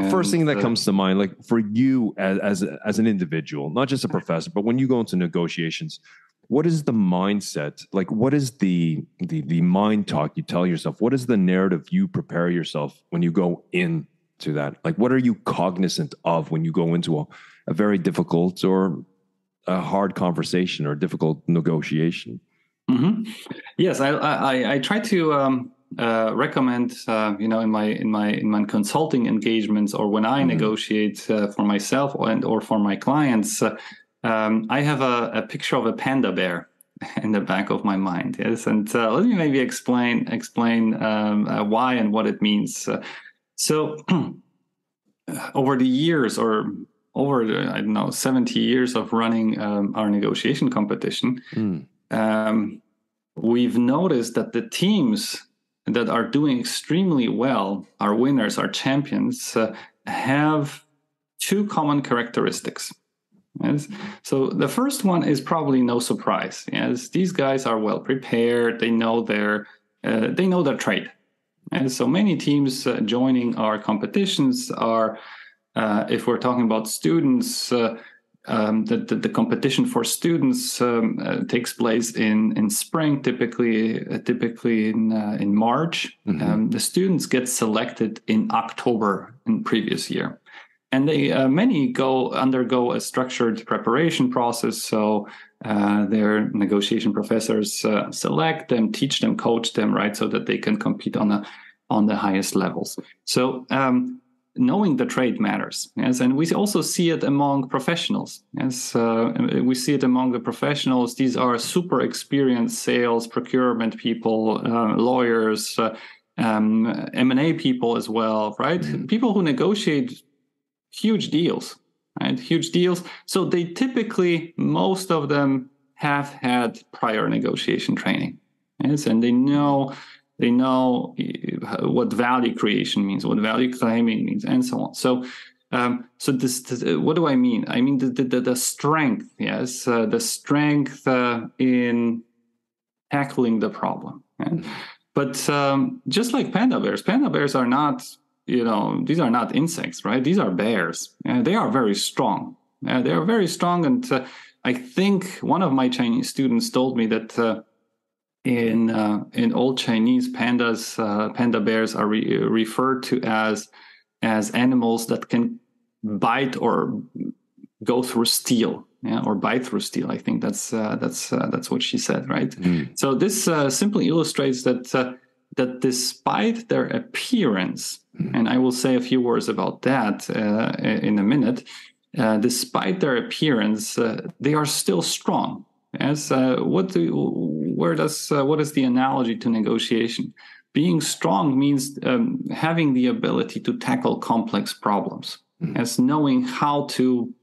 first thing that comes to mind, like for you as an individual, not just a professor, but when you go into negotiations, what is the mindset? Like, what is the mind talk you tell yourself? What is the narrative you prepare yourself when you go into that? Like, what are you cognizant of when you go into a very difficult or a hard conversation or difficult negotiation? Mm-hmm. Yes, I try to recommend, in my consulting engagements, or when I negotiate for myself or for my clients, I have a picture of a panda bear in the back of my mind. Yes, and let me maybe explain why and what it means. So over the years, or over 70 years of running our negotiation competition. We've noticed that the teams that are doing extremely well, our winners, our champions, have two common characteristics. Yes? So the first one is probably no surprise. Yes, these guys are well prepared. They know their trade. And so many teams joining our competitions are, if we're talking about students. The competition for students takes place in spring, typically in March. The students get selected in October in previous year, and they many undergo a structured preparation process. So their negotiation professors select them, teach them, coach them, right, so that they can compete on the highest levels. So knowing the trade matters, yes, and we also see it among professionals. Yes, we see it among the professionals. These are super experienced sales, procurement people, lawyers, M&A people as well, right? People who negotiate huge deals, right? Huge deals. So they typically, most of them have had prior negotiation training, yes, and they know what value creation means, what value claiming means, and so on. So, what do I mean? I mean the strength, yes, the strength in tackling the problem. Right? But just like panda bears are not, these are not insects, right? These are bears. They are very strong. They are very strong, and I think one of my Chinese students told me that. In old Chinese, panda bears are referred to as animals that can bite or go through steel, or bite through steel. I think that's what she said, right? So this simply illustrates that despite their appearance, and I will say a few words about that in a minute. Despite their appearance, they are still strong. As what is the analogy to negotiation? Being strong means having the ability to tackle complex problems, as knowing how to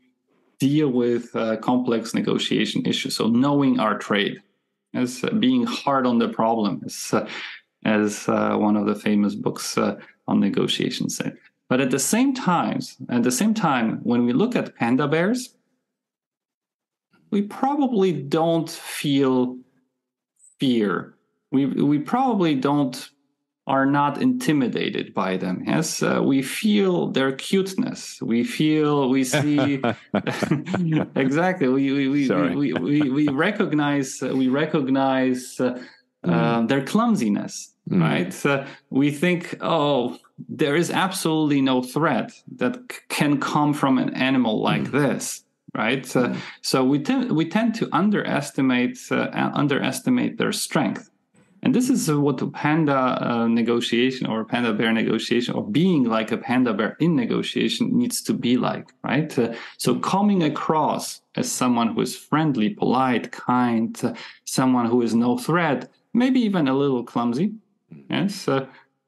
deal with complex negotiation issues. So knowing our trade, as being hard on the problem, as one of the famous books on negotiation said. But at the same time, when we look at panda bears, we probably don't feel fear. We probably are not intimidated by them. Yes, we feel their cuteness. We see exactly. We recognize their clumsiness, right? We think, oh, there is absolutely no threat that can come from an animal like this. Right, so we tend to underestimate their strength, and this is what a panda negotiation or panda bear negotiation or being like a panda bear in negotiation needs to be like. Right, so coming across as someone who is friendly, polite, kind, someone who is no threat, maybe even a little clumsy. Yes.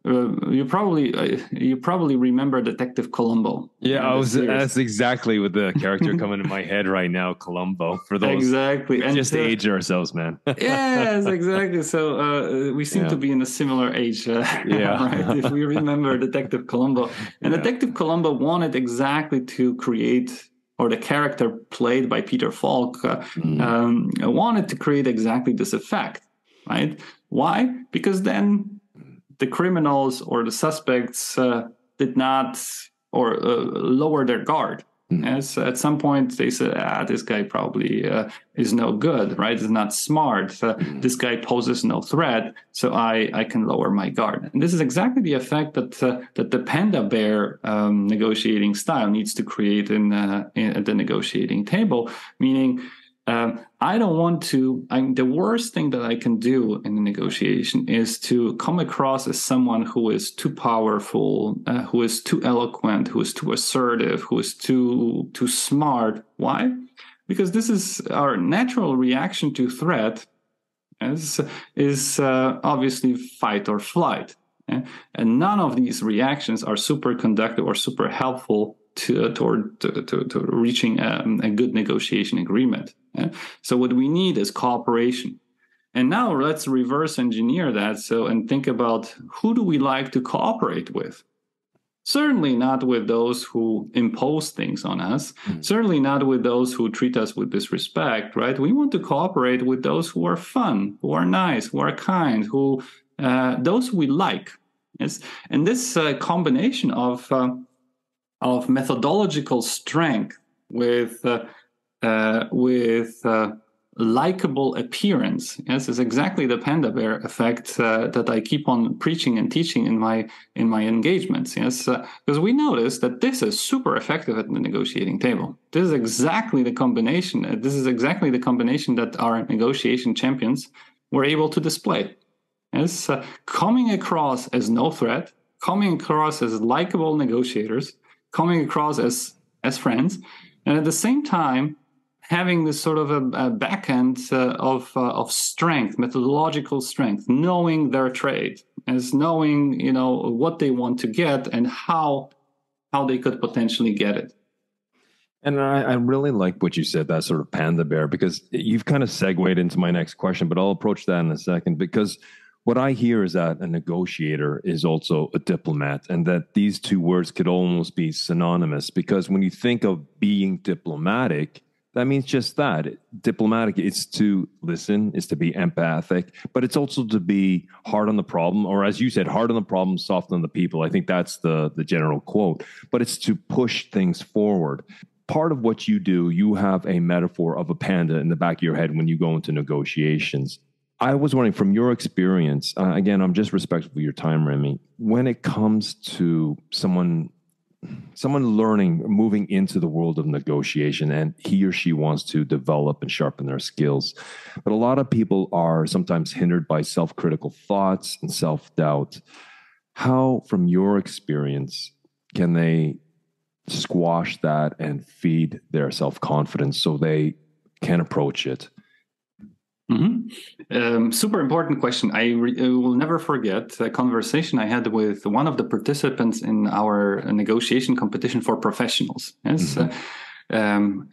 You probably remember Detective Columbo. Yeah, that's exactly what the character coming in my head right now, Columbo. For those exactly, and just age ourselves, man. Yes, exactly. So we seem to be in a similar age, right? If we remember Detective Columbo, and Detective Columbo wanted exactly to create, or the character played by Peter Falk wanted to create exactly this effect, right? Why? Because then the criminals or the suspects did not lower their guard. As at some point they said, this guy probably is no good, right? Is not smart. This guy poses no threat, so I can lower my guard. And this is exactly the effect that the panda bear negotiating style needs to create at the negotiating table, meaning. I don't want to. The worst thing that I can do in a negotiation is to come across as someone who is too powerful, who is too eloquent, who is too assertive, who is too smart. Why? Because this is our natural reaction to threat. Is obviously fight or flight, and none of these reactions are super conductive or super helpful toward reaching a good negotiation agreement. So what we need is cooperation. And now let's reverse engineer that. And think about, who do we like to cooperate with? Certainly not with those who impose things on us. Certainly not with those who treat us with disrespect, right? We want to cooperate with those who are fun, who are nice, who are kind, those we like. Yes? And this combination of methodological strength with likable appearance, yes, is exactly the panda bear effect that I keep on preaching and teaching in my engagements. Yes, because we notice that this is super effective at the negotiating table. This is exactly the combination. That our negotiation champions were able to display. Yes, coming across as no threat, coming across as likable negotiators, coming across as friends, and at the same time having this sort of a back end of strength, methodological strength, knowing their trade, as knowing what they want to get and how they could potentially get it. And I really like what you said, that sort of panda bear, because you've kind of segued into my next question, but I'll approach that in a second, because what I hear is that a negotiator is also a diplomat, and that these two words could almost be synonymous, because when you think of being diplomatic, that means just that. Diplomatic is to listen, is to be empathic, but it's also to be hard on the problem, or as you said, hard on the problem, soft on the people. I think that's the general quote, but it's to push things forward. Part of what you do, you have a metaphor of a panda in the back of your head when you go into negotiations. I was wondering, from your experience, again, I'm just respectful of your time, Remi, when it comes to someone learning, moving into the world of negotiation, and he or she wants to develop and sharpen their skills. But a lot of people are sometimes hindered by self-critical thoughts and self-doubt. How, from your experience, can they squash that and feed their self-confidence so they can approach it? Super important question. I will never forget a conversation I had with one of the participants in our negotiation competition for professionals. Yes,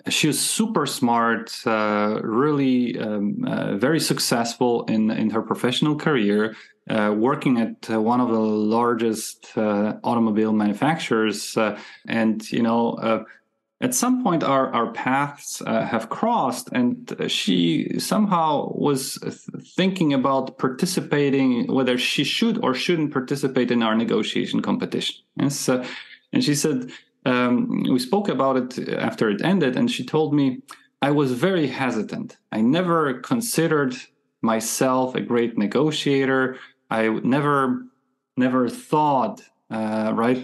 she was super smart, really very successful in her professional career, working at one of the largest automobile manufacturers, and at some point, our paths have crossed, and she somehow was thinking about participating, whether she should or shouldn't participate in our negotiation competition. Yes, and she said, we spoke about it after it ended, and she told me, I was very hesitant. I never considered myself a great negotiator. I never thought, right,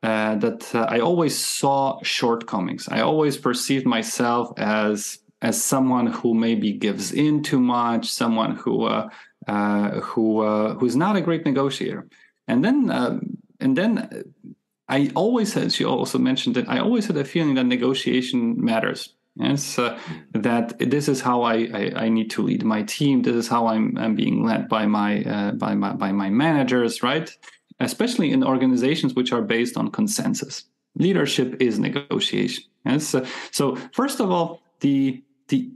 that I always saw shortcomings. I always perceived myself as someone who maybe gives in too much, someone who's not a great negotiator. And then I always had. She also mentioned that I always had a feeling that negotiation matters. Yes, that this is how I need to lead my team. This is how I'm being led by my managers, right? Especially in organizations which are based on consensus. Leadership is negotiation. Yes? So first of all, the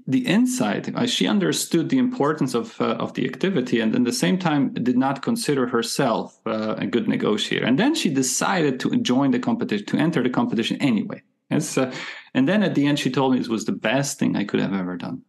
insight, she understood the importance of the activity, and at the same time did not consider herself a good negotiator. And then she decided to join the competition, to enter the competition anyway. Yes? And then at the end, she told me it was the best thing I could have ever done.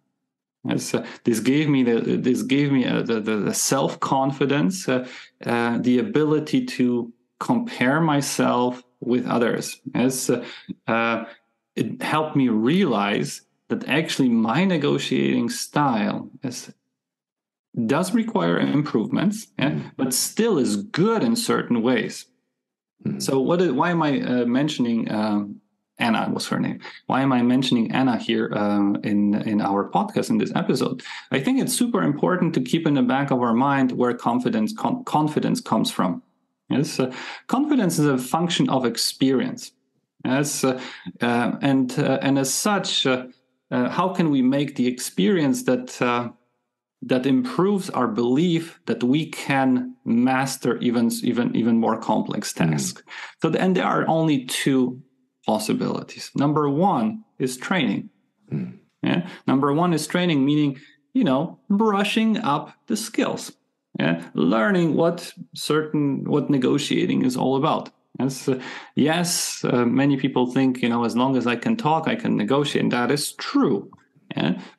Yes, this gave me the self-confidence, the ability to compare myself with others. Yes, it helped me realize that actually my negotiating style does require improvements, but still is good in certain ways. So why am I mentioning Anna was her name? Why am I mentioning Anna here in our podcast in this episode? I think it's super important to keep in the back of our mind where confidence comes from. Yes, confidence is a function of experience. Yes, and as such, how can we make the experience that improves our belief that we can master even more complex tasks? And there are only two possibilities. Number one is training. Yeah? Number one is training, meaning, brushing up the skills, learning what negotiating is all about. Yes, many people think, as long as I can talk, I can negotiate, and that is true.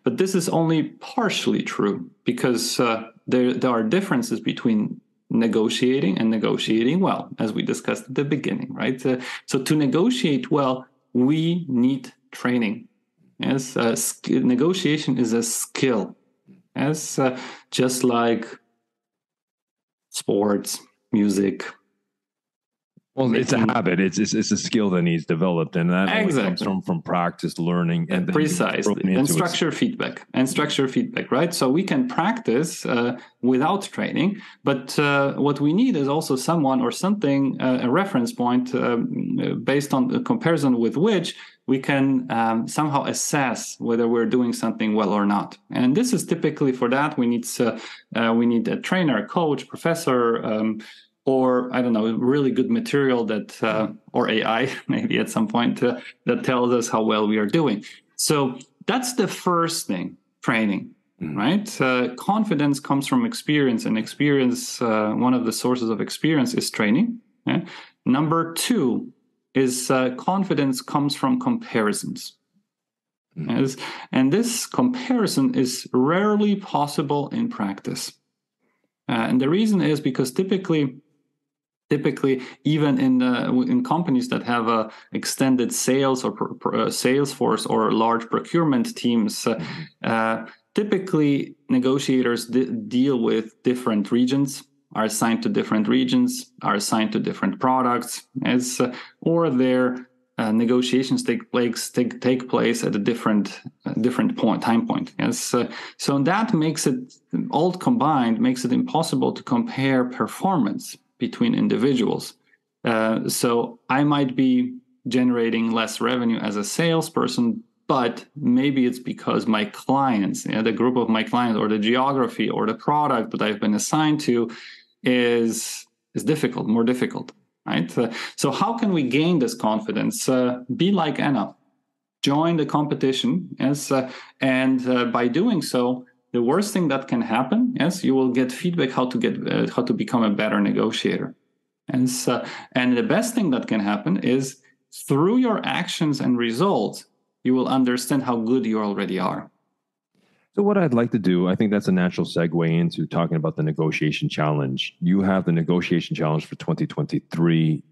But this is only partially true, because there are differences between negotiating and negotiating well, as we discussed at the beginning, right? So to negotiate well, we need training. Yes, negotiation is a skill. Yes, just like sports, music. Well, it's a habit. It's a skill that needs developed, and that only comes from practice, learning, and precisely, and structure feedback, right? So we can practice without training, but what we need is also someone or something, a reference point based on the comparison with which we can somehow assess whether we're doing something well or not. And this is typically, for that we need a trainer, coach, professor. Or, I don't know, really good material that, or AI maybe at some point, that tells us how well we are doing. So that's the first thing, training, right? Confidence comes from experience, and experience, one of the sources of experience is training. Yeah? Number two is confidence comes from comparisons. Yes? And this comparison is rarely possible in practice. And the reason is because typically, even in companies that have a extended sales or sales force or large procurement teams, typically negotiators deal with different regions, are assigned to different regions, are assigned to different products, or their negotiations take place at a different time point. Yes, so that makes it, all combined, makes it impossible to compare performance between individuals. So I might be generating less revenue as a salesperson, but maybe it's because my clients, the group of my clients, or the geography or the product that I've been assigned to is difficult, more difficult, right? So how can we gain this confidence? Be like Anna, join the competition, yes, and by doing so, the worst thing that can happen, yes, you will get feedback how to become a better negotiator, and and the best thing that can happen is through your actions and results, you will understand how good you already are. So what I'd like to do, I think that's a natural segue into talking about the negotiation challenge. You have the negotiation challenge for 2023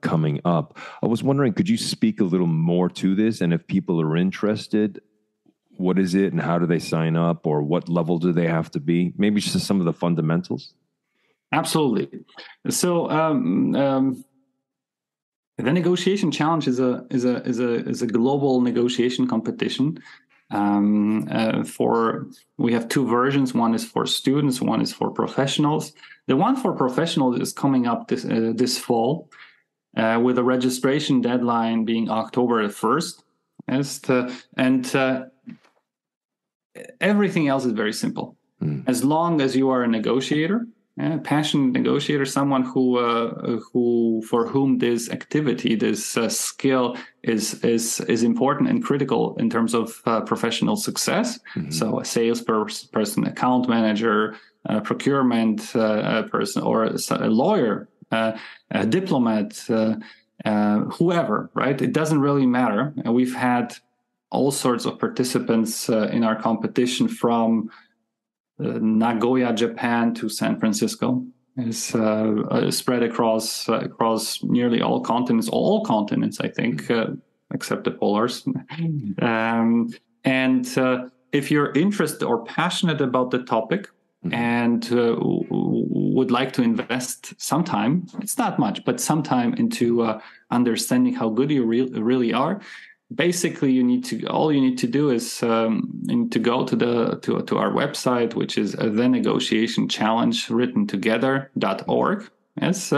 coming up. I was wondering, could you speak a little more to this? And if people are interested, what is it and how do they sign up, or what level do they have to be? Maybe just some of the fundamentals. Absolutely. So the negotiation challenge is a global negotiation competition. We have two versions. One is for students, one is for professionals. The one for professionals is coming up this fall, with a registration deadline being October 1st. Everything else is very simple. As long as you are a negotiator, a passionate negotiator, someone who for whom this activity, this skill is important and critical in terms of professional success. Mm-hmm. So a salesperson, account manager, procurement person, or a lawyer, a diplomat, whoever, right? It doesn't really matter. And we've had all sorts of participants in our competition, from Nagoya, Japan, to San Francisco. Is spread across nearly all continents, I think, except the polars. If you're interested or passionate about the topic, and would like to invest some time, it's not much, but some time into understanding how good you really are. Basically, all you need to do is to go to our website, which is the negotiation challenge written together.org, yes,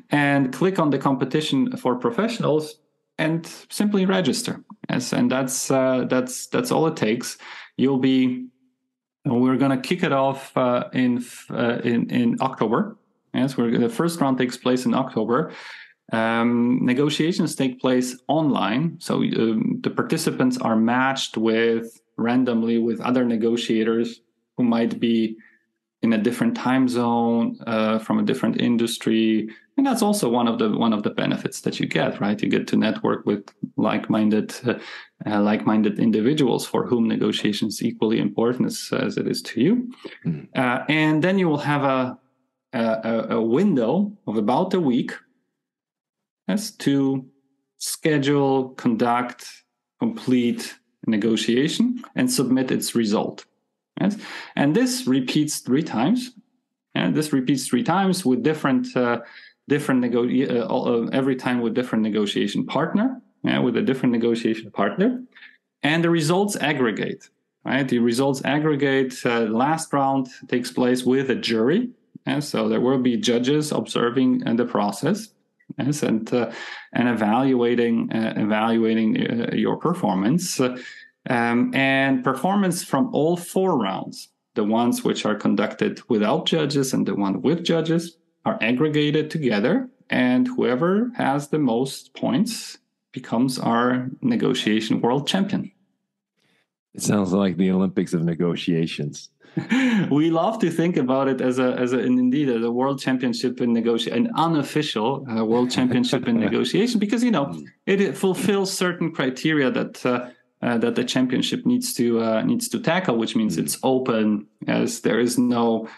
and click on the competition for professionals and simply register. Yes, and that's all it takes. We're going to kick it off in October. Yes, the first round takes place in October. Negotiations take place online, so the participants are matched randomly with other negotiators who might be in a different time zone, from a different industry, and that's also one of the benefits that you get. Right, you get to network with like-minded individuals for whom negotiation is equally important as it is to you, and then you will have a window of about a week to schedule, conduct, complete negotiation, and submit its result. Yes? And this repeats 3 times. And this repeats 3 times with every time with different negotiation partner, with a different negotiation partner. And the results aggregate. Right? The results aggregate. Last round takes place with a jury. And so there will be judges observing the process. Yes, and evaluating your performance, and performance from all 4 rounds, the ones which are conducted without judges and the one with judges, are aggregated together, and whoever has the most points becomes our negotiation world champion. It sounds like the Olympics of negotiations. We love to think about it as a world championship in negotiation, an unofficial world championship in negotiation, because it fulfills certain criteria that the championship needs to tackle, which means it's open, as there is no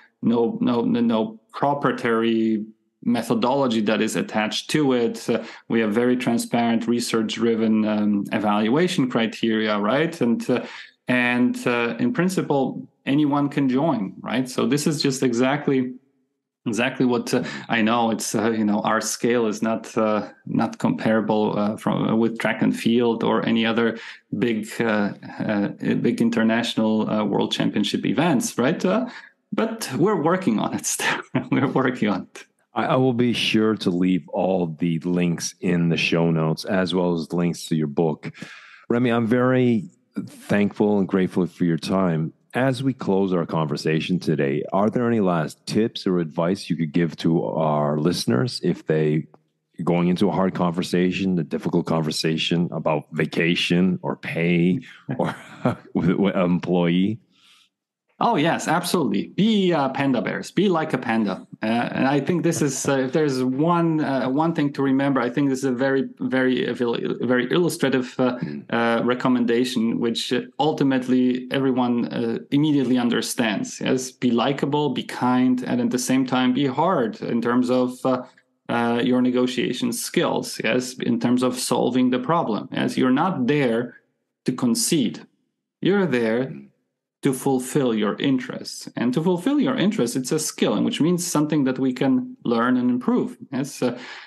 proprietary methodology that is attached to it. We have very transparent, research-driven evaluation criteria, right? And in principle, anyone can join, right? So this is just exactly what I know. It's our scale is not comparable with track and field or any other big international world championship events, right? But we're working on it still. We're working on it. I will be sure to leave all the links in the show notes, as well as links to your book. Remi, I'm very thankful and grateful for your time. As we close our conversation today, are there any last tips or advice you could give to our listeners if they going into a hard conversation, a difficult conversation about vacation or pay or with an employee? Oh, yes, absolutely. Be panda bears. Be like a panda. And I think this is, if there's one thing to remember, I think this is a very, very, very illustrative recommendation, which ultimately everyone immediately understands. Yes, be likable, be kind, and at the same time, be hard in terms of your negotiation skills. Yes, in terms of solving the problem. Yes, you're not there to concede. You're there to fulfill your interests. And to fulfill your interests, it's a skill, which means something that we can learn and improve. Yes?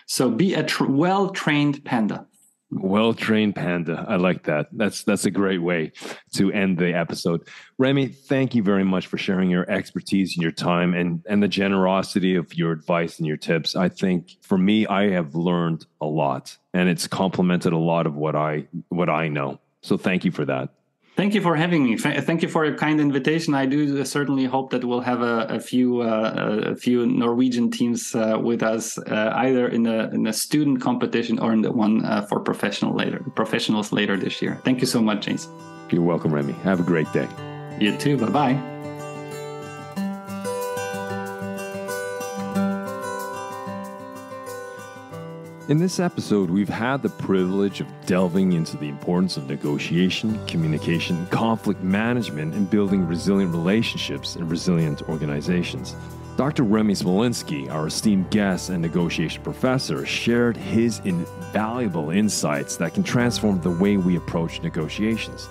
So be a well-trained panda. Well-trained panda. I like that. That's a great way to end the episode. Remi, thank you very much for sharing your expertise and your time and the generosity of your advice and your tips. I think for me, I have learned a lot, and it's complemented a lot of what I know. So thank you for that. Thank you for having me. Thank you for your kind invitation. I do certainly hope that we'll have a few Norwegian teams with us, either in a student competition or in the one for professionals later this year. Thank you so much, James. You're welcome, Remi. Have a great day. You too. Bye-bye. In this episode, we've had the privilege of delving into the importance of negotiation, communication, conflict management, and building resilient relationships and resilient organizations. Dr. Remi Smolinski, our esteemed guest and negotiation professor, shared his invaluable insights that can transform the way we approach negotiations.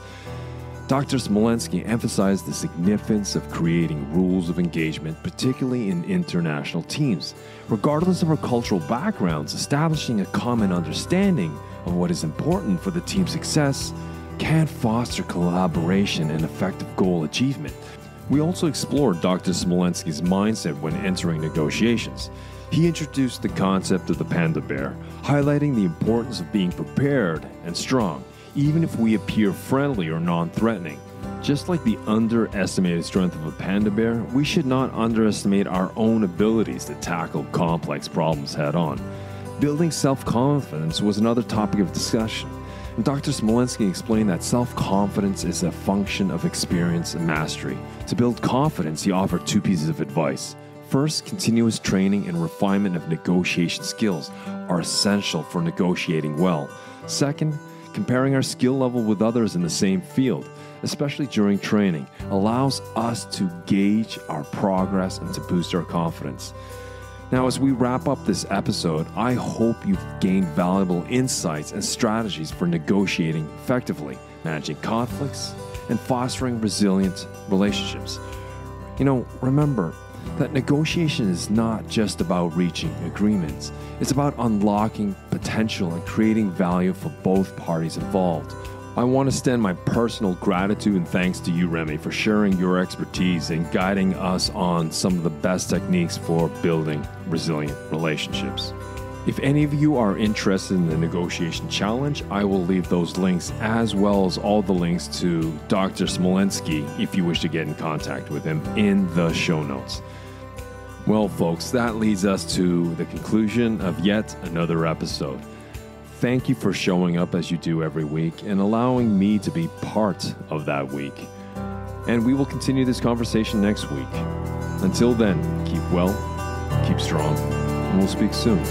Dr. Smolinski emphasized the significance of creating rules of engagement, particularly in international teams. Regardless of our cultural backgrounds, establishing a common understanding of what is important for the team's success can foster collaboration and effective goal achievement. We also explored Dr. Smolinski's mindset when entering negotiations. He introduced the concept of the panda bear, highlighting the importance of being prepared and strong, even if we appear friendly or non-threatening. Just like the underestimated strength of a panda bear, we should not underestimate our own abilities to tackle complex problems head-on. Building self-confidence was another topic of discussion, and Dr. Smolinski explained that self-confidence is a function of experience and mastery. To build confidence, he offered two pieces of advice. First, continuous training and refinement of negotiation skills are essential for negotiating well. Second, comparing our skill level with others in the same field, especially during training, allows us to gauge our progress and to boost our confidence. Now, as we wrap up this episode, I hope you've gained valuable insights and strategies for negotiating effectively, managing conflicts, and fostering resilient relationships. Remember that negotiation is not just about reaching agreements. It's about unlocking potential and creating value for both parties involved. I want to extend my personal gratitude and thanks to you, Remi, for sharing your expertise and guiding us on some of the best techniques for building resilient relationships. If any of you are interested in the negotiation challenge, I will leave those links as well as all the links to Dr. Smolinski if you wish to get in contact with him in the show notes. Well, folks, that leads us to the conclusion of yet another episode. Thank you for showing up as you do every week and allowing me to be part of that week. And we will continue this conversation next week. Until then, keep well, keep strong, and we'll speak soon.